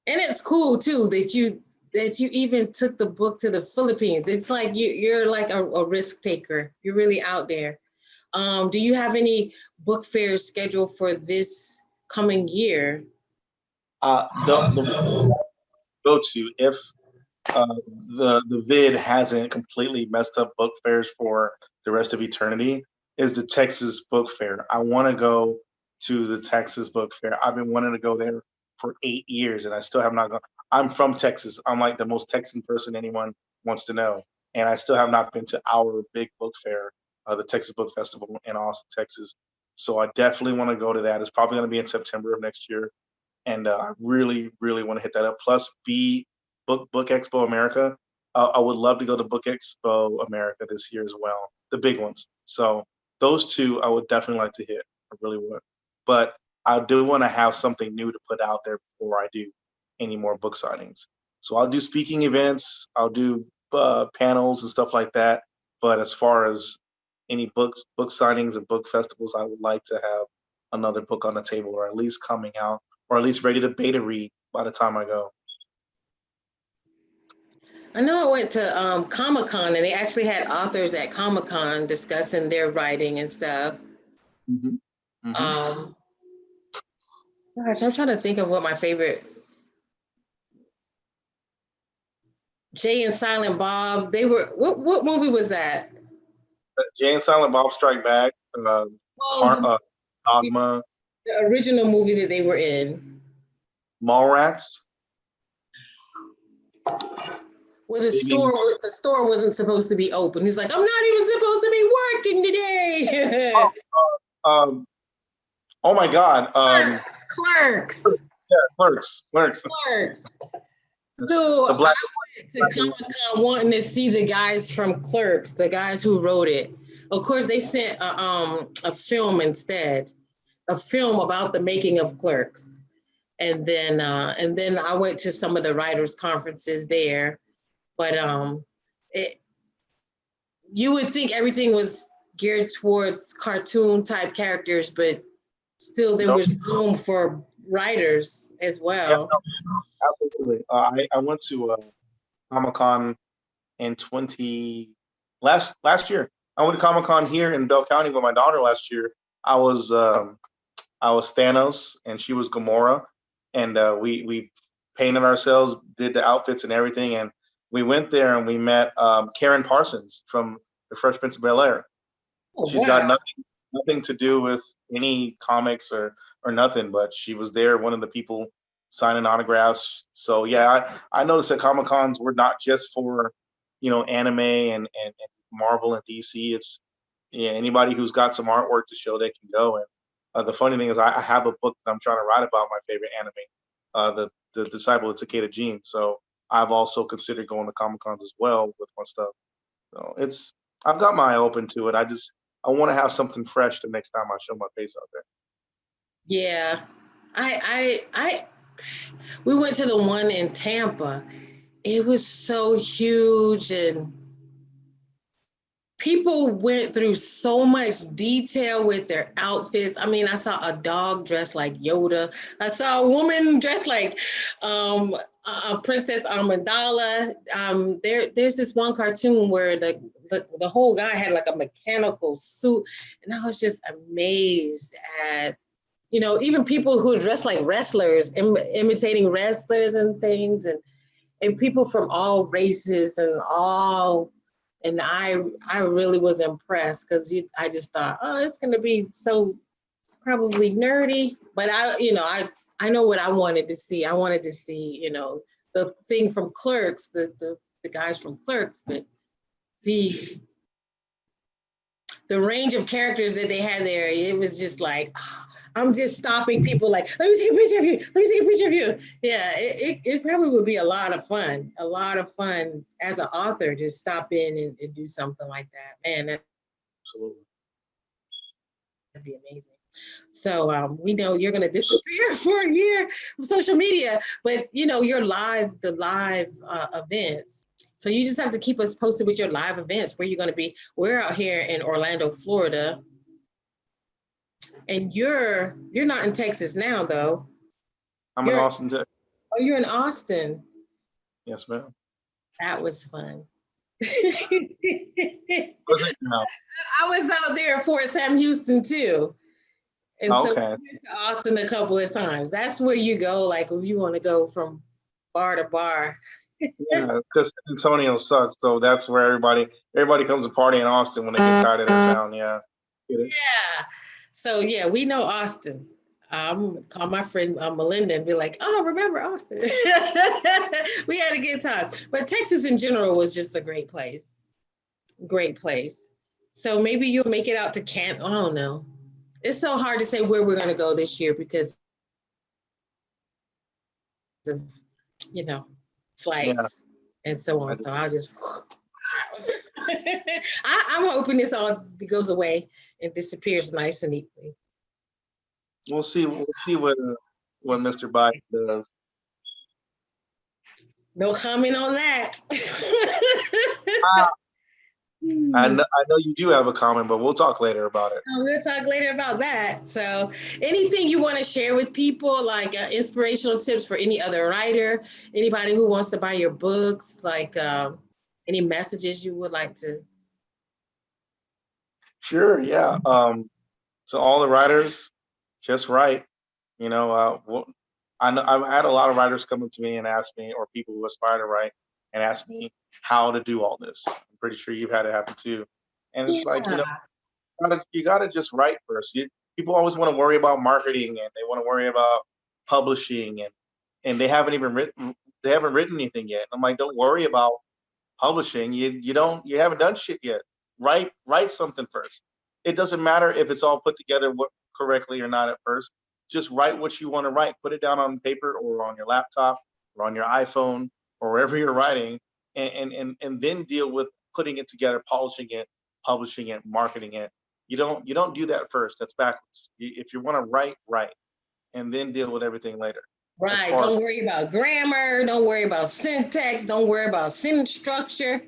it's cool too that you even took the book to the Philippines. It's like you're like a risk taker. You're really out there. Do you have any book fairs scheduled for this coming year? The go to if the vid hasn't completely messed up book fairs for the rest of eternity is the Texas Book Fair. I want to go to the Texas Book Fair. I've been wanting to go there for 8 years and I still have not gone. I'm from Texas. I'm like the most Texan person anyone wants to know. And I still have not been to our big book fair, the Texas Book Festival in Austin, Texas. So I definitely want to go to that. It's probably going to be in September of next year. And I really, really want to hit that up. Plus, Book Expo America. I would love to go to Book Expo America this year as well, the big ones. So those two I would definitely like to hit. I really would. But I do want to have something new to put out there before I do any more book signings. So I'll do speaking events, I'll do panels and stuff like that. But as far as any book signings and book festivals, I would like to have another book on the table, or at least coming out, or at least ready to beta read by the time I go. I know I went to Comic-Con, and they actually had authors at Comic-Con discussing their writing and stuff. Mm-hmm. Mm-hmm. Gosh, I'm trying to think of what my favorite. Jay and Silent Bob. They were what movie was that? Jay and Silent Bob Strike Back. Dogma. The original movie that they were in. Mallrats. Where the store wasn't supposed to be open. He's like, I'm not even supposed to be working today. Oh my God. Clerks. Yeah, Clerks. So I went to Comic-Con wanting to see the guys from Clerks, the guys who wrote it. Of course, they sent a film instead, a film about the making of Clerks. And then I went to some of the writers' conferences there. But you would think everything was geared towards cartoon type characters, but still there was room for writers as well. Yeah, absolutely. I went to Comic-Con in last year. I went to Comic-Con here in Bell County with my daughter last year. I was Thanos and she was Gamora, and we painted ourselves, did the outfits and everything, and we went there and we met Karen Parsons from The Fresh Prince of Bel-Air. She's got nothing to do with any comics or nothing, but she was there, one of the people signing autographs. So yeah, I noticed that Comic-Cons were not just for, anime and Marvel and DC. It's anybody who's got some artwork to show, they can go. And the funny thing is, I have a book that I'm trying to write about my favorite anime, the Disciple of Takeda Gene. So I've also considered going to Comic-Cons as well with my stuff. So I've got my eye open to it. I want to have something fresh the next time I show my face out there. Yeah, we went to the one in Tampa. It was so huge, and people went through so much detail with their outfits. I mean, I saw a dog dressed like Yoda. I saw a woman dressed like a Princess Amidala. There's this one cartoon where the whole guy had like a mechanical suit, and I was just amazed at, even people who dress like wrestlers, imitating wrestlers and things, and people from all races and all. And I really was impressed because I just thought, oh, it's going to be so probably nerdy. But I know what I wanted to see. I wanted to see, the thing from Clerks, the guys from Clerks, but the range of characters that they had there, it was just like, I'm just stopping people like, let me take a picture of you. Let me take a picture of you. Yeah, it probably would be a lot of fun as an author to stop in and do something like that. Man, that'd be amazing. So we know you're going to disappear for a year from social media, but your the live events. So you just have to keep us posted with your live events, where you're going to be. We're out here in Orlando, Florida, and you're not in Texas now, though. I'm in Austin, Texas. Oh, you're in Austin. Yes, ma'am. That was fun. No. I was out there at Fort Sam Houston too. And so we went to Austin a couple of times. That's where you go, like if you want to go from bar to bar. Yeah, because San Antonio sucks. So that's where everybody comes to party in Austin when they get tired of their town. Yeah. Yeah. So yeah, we know Austin. Call my friend Melinda and be like, oh, remember Austin? We had a good time. But Texas in general was just a great place. Great place. So maybe you'll make it out to Kent. I don't know. It's so hard to say where we're going to go this year because of, flights and so on. So I'll just, I'm hoping this all goes away and disappears nice and neatly. We'll see what Mr. Biden does. No comment on that. I know you do have a comment, but we'll talk later about it. We'll talk later about that. So anything you want to share with people, like inspirational tips for any other writer, anybody who wants to buy your books, like any messages you would like to? Sure, yeah. To all the writers, just write. I know I've had a lot of writers come up to me and ask me, or people who aspire to write, and ask me how to do all this. I'm pretty sure you've had it happen too. And it's like, you gotta just write first. People always want to worry about marketing, and they want to worry about publishing, and they haven't written anything yet. I'm like, don't worry about publishing. You haven't done shit yet. Write something first. It doesn't matter if it's all put together correctly or not at first. Just write what you want to write. Put it down on paper or on your laptop or on your iPhone or wherever you're writing, and then deal with putting it together, polishing it, publishing it, marketing it. You don't do that first. That's backwards. If you want to write, and then deal with everything later. Right. Don't worry about grammar. Don't worry about syntax. Don't worry about sentence structure.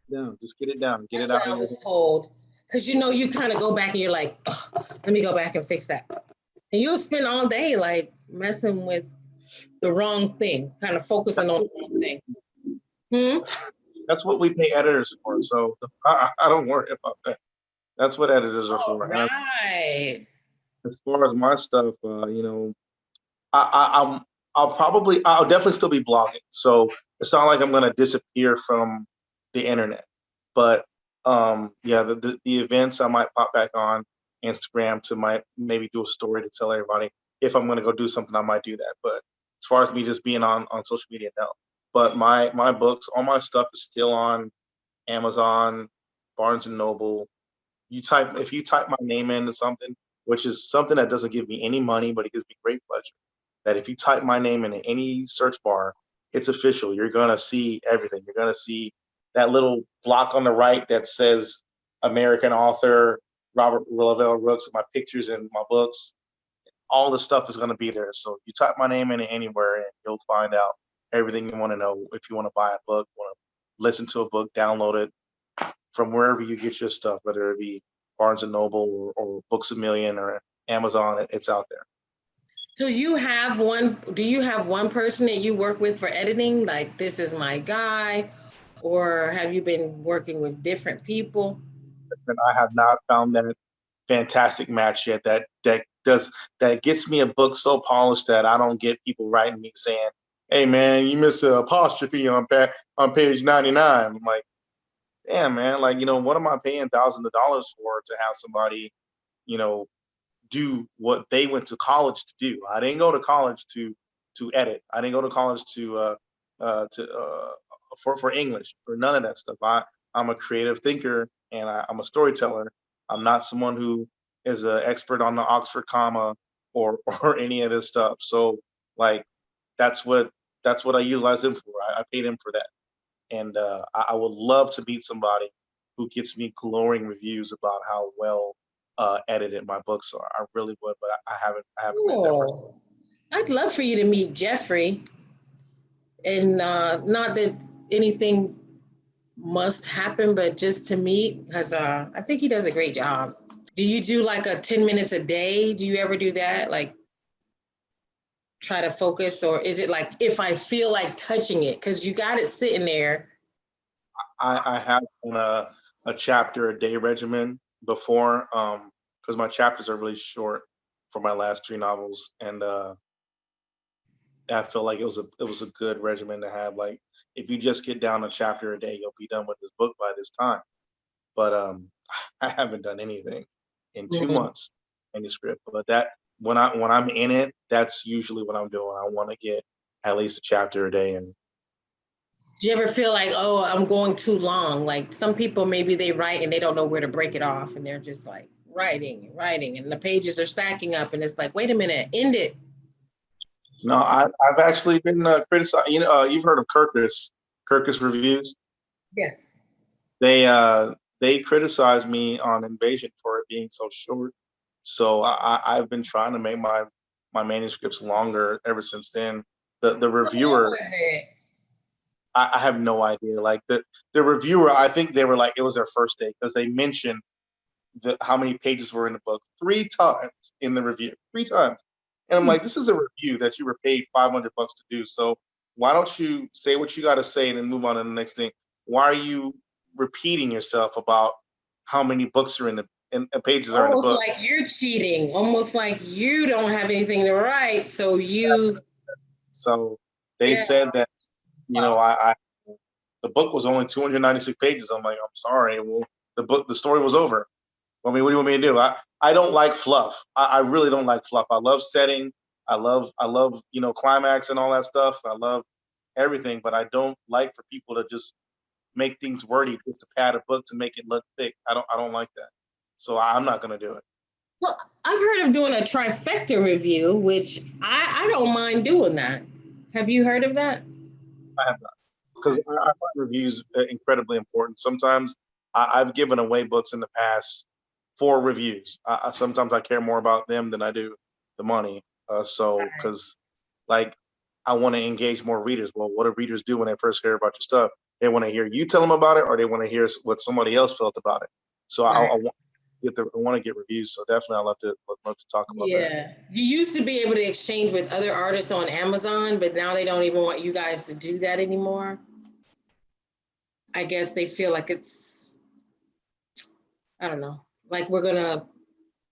No, just get it down. That's what I was told. Because you kind of go back and you're like, oh, let me go back and fix that. And you'll spend all day like messing with the wrong thing, kind of focusing on the wrong thing. That's what we pay editors for. So I don't worry about that. That's what editors are for. Right. As far as my stuff, I'll definitely still be blogging. So it's not like I'm gonna disappear from the internet. But the events I might pop back on Instagram to maybe do a story to tell everybody. If I'm gonna go do something, I might do that. But as far as me just being on social media, no. But my books, all my stuff is still on Amazon, Barnes and Noble. If you type my name into something, which is something that doesn't give me any money, but it gives me great pleasure, that if you type my name into any search bar, it's official. You're gonna see everything. You're gonna see that little block on the right that says American author Robert Lovelle Rooks, my pictures and my books. All the stuff is gonna be there. So you type my name in anywhere, and you'll find out everything you want to know. If you want to buy a book, want to listen to a book, download it from wherever you get your stuff, whether it be Barnes and Noble or Books A Million or Amazon, it's out there. So do you have one person that you work with for editing? Like, this is my guy, or have you been working with different people? And I have not found that fantastic match yet that gets me a book so polished that I don't get people writing me saying, hey man, you missed an apostrophe on page 99. I'm like, damn man, like, what am I paying thousands of dollars for to have somebody, do what they went to college to do? I didn't go to college to edit. I didn't go to college for English, for none of that stuff. I'm a creative thinker and I'm a storyteller. I'm not someone who is an expert on the Oxford comma or any of this stuff. So like that's what I utilize them for. I pay them for that. And I would love to meet somebody who gets me glowing reviews about how well edited my book. So I really would, but I haven't made that first. Cool. I'd love for you to meet Jeffrey, and not that anything must happen, but just to meet, because I think he does a great job. Do you do like a 10 minutes a day? Do you ever do that? Like try to focus, or is it like if I feel like touching it? Because you got it sitting there. I have done a chapter a day regimen before, because my chapters are really short for my last three novels, and I feel like it was a good regimen to have. Like if you just get down a chapter a day, you'll be done with this book by this time. But I haven't done anything in two Mhm. months manuscript. But that when I'm in it, that's usually what I'm doing. I want to get at least a chapter a day, and Do you ever feel like, oh, I'm going too long? Like some people, maybe they write and they don't know where to break it off, and they're just like writing and writing, and the pages are stacking up, and it's like, wait a minute, end it. no, I've actually been criticized. You've heard of Kirkus reviews. Yes. They criticized me on Invasion for it being so short. So I've been trying to make my manuscripts longer ever since then. The How long reviewer, was it? I have no idea. Like the reviewer, I think they were like it was their first day because they mentioned how many pages were in the book three times in the review, three times. And I'm Hmm. like, this is a review that you were paid $500 to do. So why don't you say what you got to say and then move on to the next thing? Why are you repeating yourself about how many books are in the pages are in the Almost book? like you're cheating, almost like you don't have anything to write. So you, So they yeah. said that I the book was only 296 pages. I'm like, I'm sorry. Well, the story was over. I mean, what do you want me to do? I don't like fluff. I really don't like fluff. I love setting. I love climax and all that stuff. I love everything, but I don't like for people to just make things wordy just to pad a book to make it look thick. I don't like that. So I'm not gonna do it. Well, I've heard of doing a trifecta review, which I don't mind doing that. Have you heard of that? I have not because I find reviews incredibly important. Sometimes I've given away books in the past for reviews. Sometimes I care more about them than I do the money. So because like I want to engage more readers. Well, what do readers do when they first hear about your stuff? They want to hear you tell them about it, or they want to hear what somebody else felt about it. So Right. I want to get reviews. So definitely, I love to talk about that. Yeah. You used to be able to exchange with other artists on Amazon, but now they don't even want you guys to do that anymore. I guess they feel like it's, I don't know, like we're gonna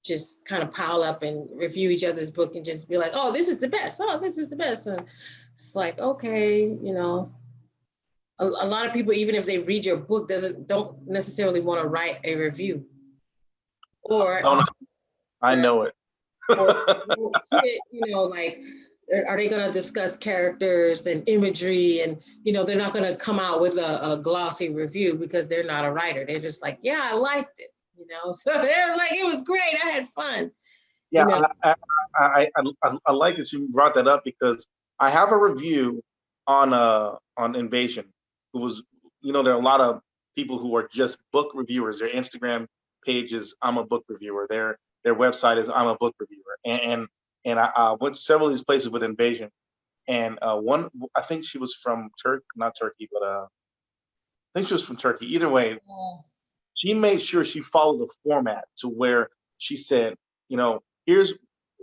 just kind of pile up and review each other's book and just be like, oh, this is the best. Oh, this is the best. And it's like, okay, a lot of people, even if they read your book, don't necessarily want to write a review, or Oh, no, I know it. or like, are they going to discuss characters and imagery, and they're not going to come out with a glossy review because they're not a writer. They're just like, yeah, I liked it, so they're like, it was great, I had fun. Yeah, I like that you brought that up because I have a review on Invasion. Who was there are a lot of people who are just book reviewers. Their Instagram page is I'm a book reviewer. Their website is I'm a book reviewer. And I went to several of these places with Invasion. And one I think she was from Turkey, not Turkey, but I think she was from Turkey. Either way, she made sure she followed the format to where she said, here's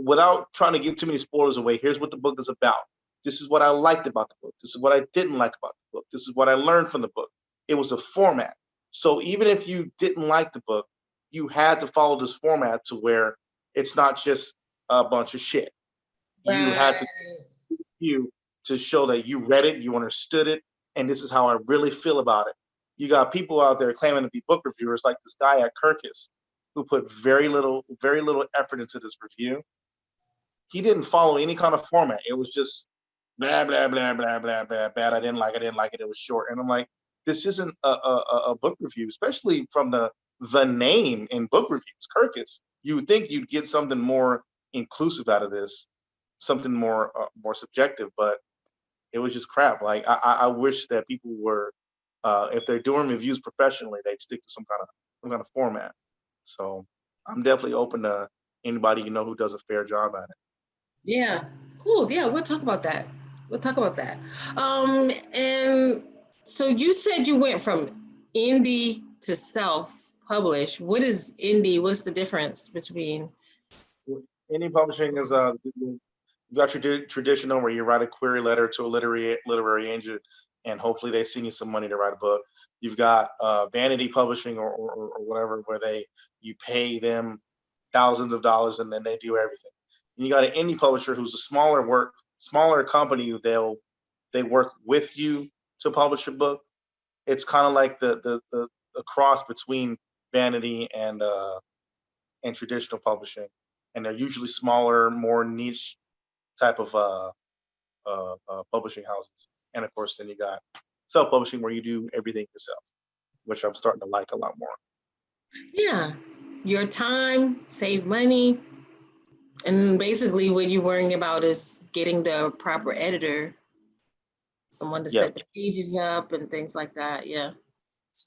without trying to give too many spoilers away, here's what the book is about. This is what I liked about the book. This is what I didn't like about the book. This is what I learned from the book. It was a format. So even if you didn't like the book, you had to follow this format to where it's not just a bunch of shit. You had to Right. you to show that you read it, you understood it, and this is how I really feel about it. You got people out there claiming to be book reviewers, like this guy at Kirkus, who put very little effort into this review. He didn't follow any kind of format. It was just blah blah blah blah blah blah bad. I didn't like it. It was short, and I'm like, this isn't a book review, especially from the name in book reviews, Kirkus. You would think you'd get something more inclusive out of this, something more subjective, but it was just crap. Like I wish that people were, if they're doing reviews professionally, they'd stick to some kind of format. So I'm definitely open to anybody who does a fair job at it. Yeah, cool. Yeah, we'll talk about that. We'll talk about that. And so you said you went from indie to self-published. What is indie? What's the difference between? Indie publishing is you got your traditional where you write a query letter to a literary agent, and hopefully they send you some money to write a book. You've got vanity publishing or whatever, where you pay them thousands of dollars and then they do everything. And you got an indie publisher who's a smaller company. They work with you to publish a book. It's kind of like the cross between vanity and traditional publishing, and they're usually smaller, more niche type of publishing houses. And of course, then you got self-publishing where you do everything yourself, which I'm starting to like a lot more. Yeah, your time, save money, and basically what you're worrying about is getting the proper editor, someone to Yeah, set the pages up and things like that. Yeah,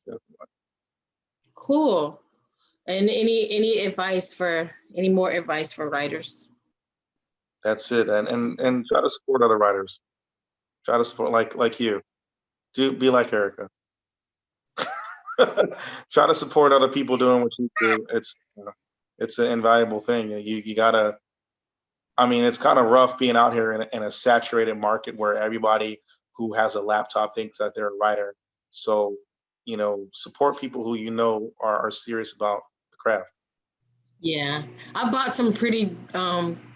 definitely. cool. And any more advice for writers? That's it. And try to support other writers. Try to support like you. Be like Erica. Try to support other people doing what you do. It's an invaluable thing. You gotta. I mean, it's kind of rough being out here in a saturated market where everybody who has a laptop thinks that they're a writer. So, support people who are serious about the craft. Yeah, I bought some pretty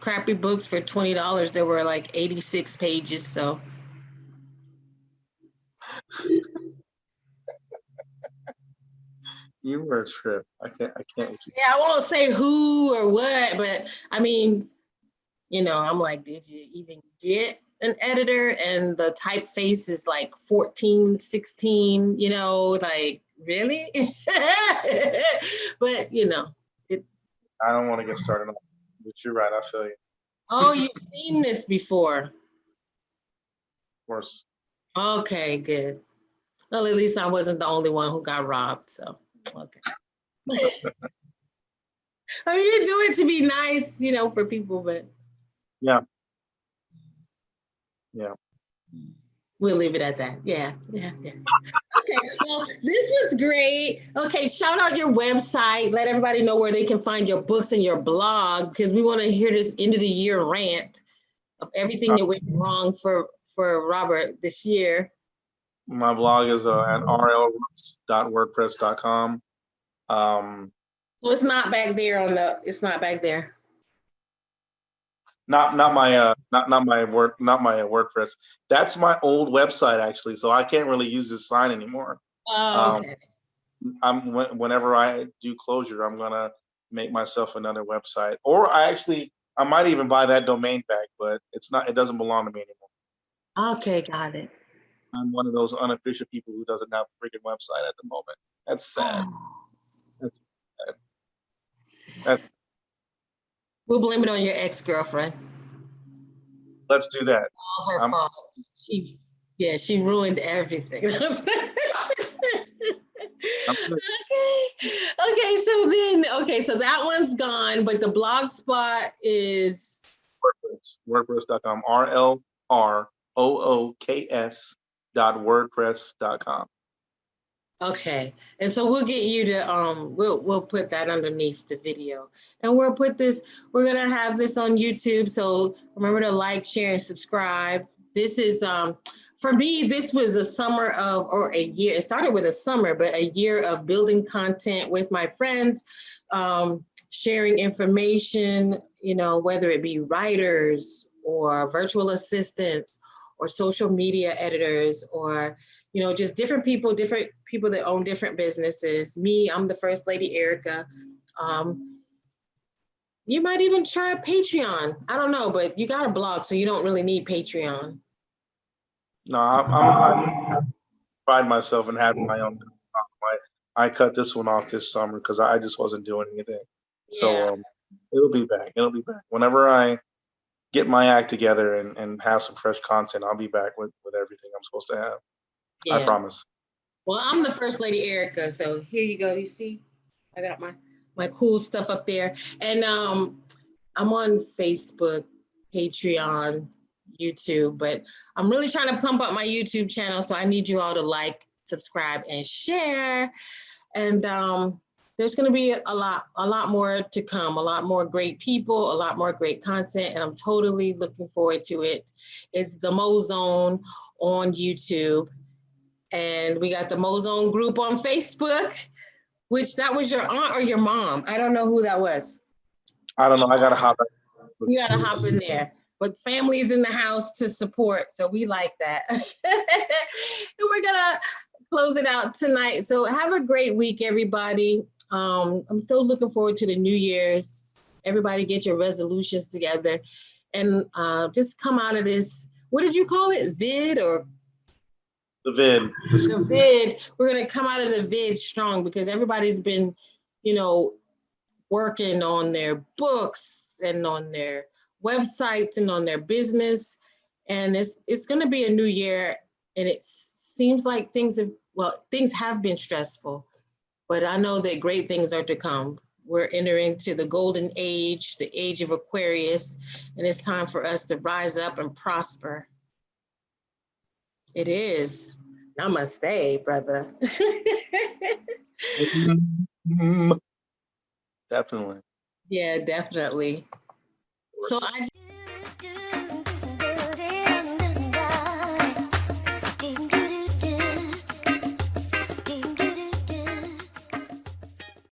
crappy books for $20. They were like 86 pages. So You were a trip. I can't with you. yeah, I won't say who or what, but I mean, I'm like, did you even get an editor? And the typeface is like 14, 16, like really? But it, I don't want to get started on, but you're right. I feel you. oh, you've seen this before. Of course. Okay, good. Well, at least I wasn't the only one who got robbed. So, okay. I mean, you do it to be nice, for people, but Yeah. Yeah. we'll leave it at that. Yeah. Okay, well, this was great. Okay, shout out your website. Let everybody know where they can find your books and your blog, because we want to hear this end of the year rant of everything that went wrong for Robert this year. My blog is at rlrooks.wordpress.com. So it's not back there it's not back there. Not my WordPress. That's my old website actually, so I can't really use this sign anymore. Oh, okay. Whenever I do closure, I'm gonna make myself another website, or I might even buy that domain back, but it doesn't belong to me anymore. Okay, got it. I'm one of those unofficial people who doesn't have a freaking website at the moment. That's sad. That's sad. We'll blame it on your ex-girlfriend. Let's do that. All her fault. She ruined everything. Okay, so that one's gone, but the blog spot is WordPress.com. RLROOKS.wordpress.com. Okay, and so we'll get you to we'll put that underneath the video, and we're gonna have this on YouTube, so remember to like, share, and subscribe. This is for me, this was a summer or a year. It started with a summer, but a year of building content with my friends, sharing information, whether it be writers or virtual assistants or social media editors, or just different people that own different businesses. Me, I'm the First Lady Erica. You might even try Patreon. I don't know, but you got a blog, so you don't really need Patreon. No, I pride myself in having my own. I cut this one off this summer because I just wasn't doing anything. Yeah. So it'll be back. Whenever I get my act together and have some fresh content, I'll be back with everything I'm supposed to have. Yeah. I promise. Well, I'm the First Lady Erica, so here you go. You see, I got my my cool stuff up there. And I'm on Facebook, Patreon, YouTube, but I'm really trying to pump up my YouTube channel. So I need you all to like, subscribe, and share. And there's going to be a lot more to come, a lot more great people, a lot more great content, and I'm totally looking forward to it. It's the Mo Zone on YouTube, and we got the Mo Zone group on Facebook, which that was your aunt or your mom? I don't know who that was. I don't know. I gotta hop. You got to hop in there. But family's in the house to support, so we like that. And we're going to close it out tonight. So have a great week, everybody. I'm still looking forward to the New Year's. Everybody get your resolutions together and just come out of this. What did you call it? Vid or? The vid. The vid. We're going to come out of the vid strong because everybody's been, working on their books and on their websites and on their business. And it's going to be a new year. And it seems like things have been stressful, but I know that great things are to come. We're entering to the golden age, the age of Aquarius, and it's time for us to rise up and prosper. It is. Namaste, brother. Definitely. Yeah, definitely. So I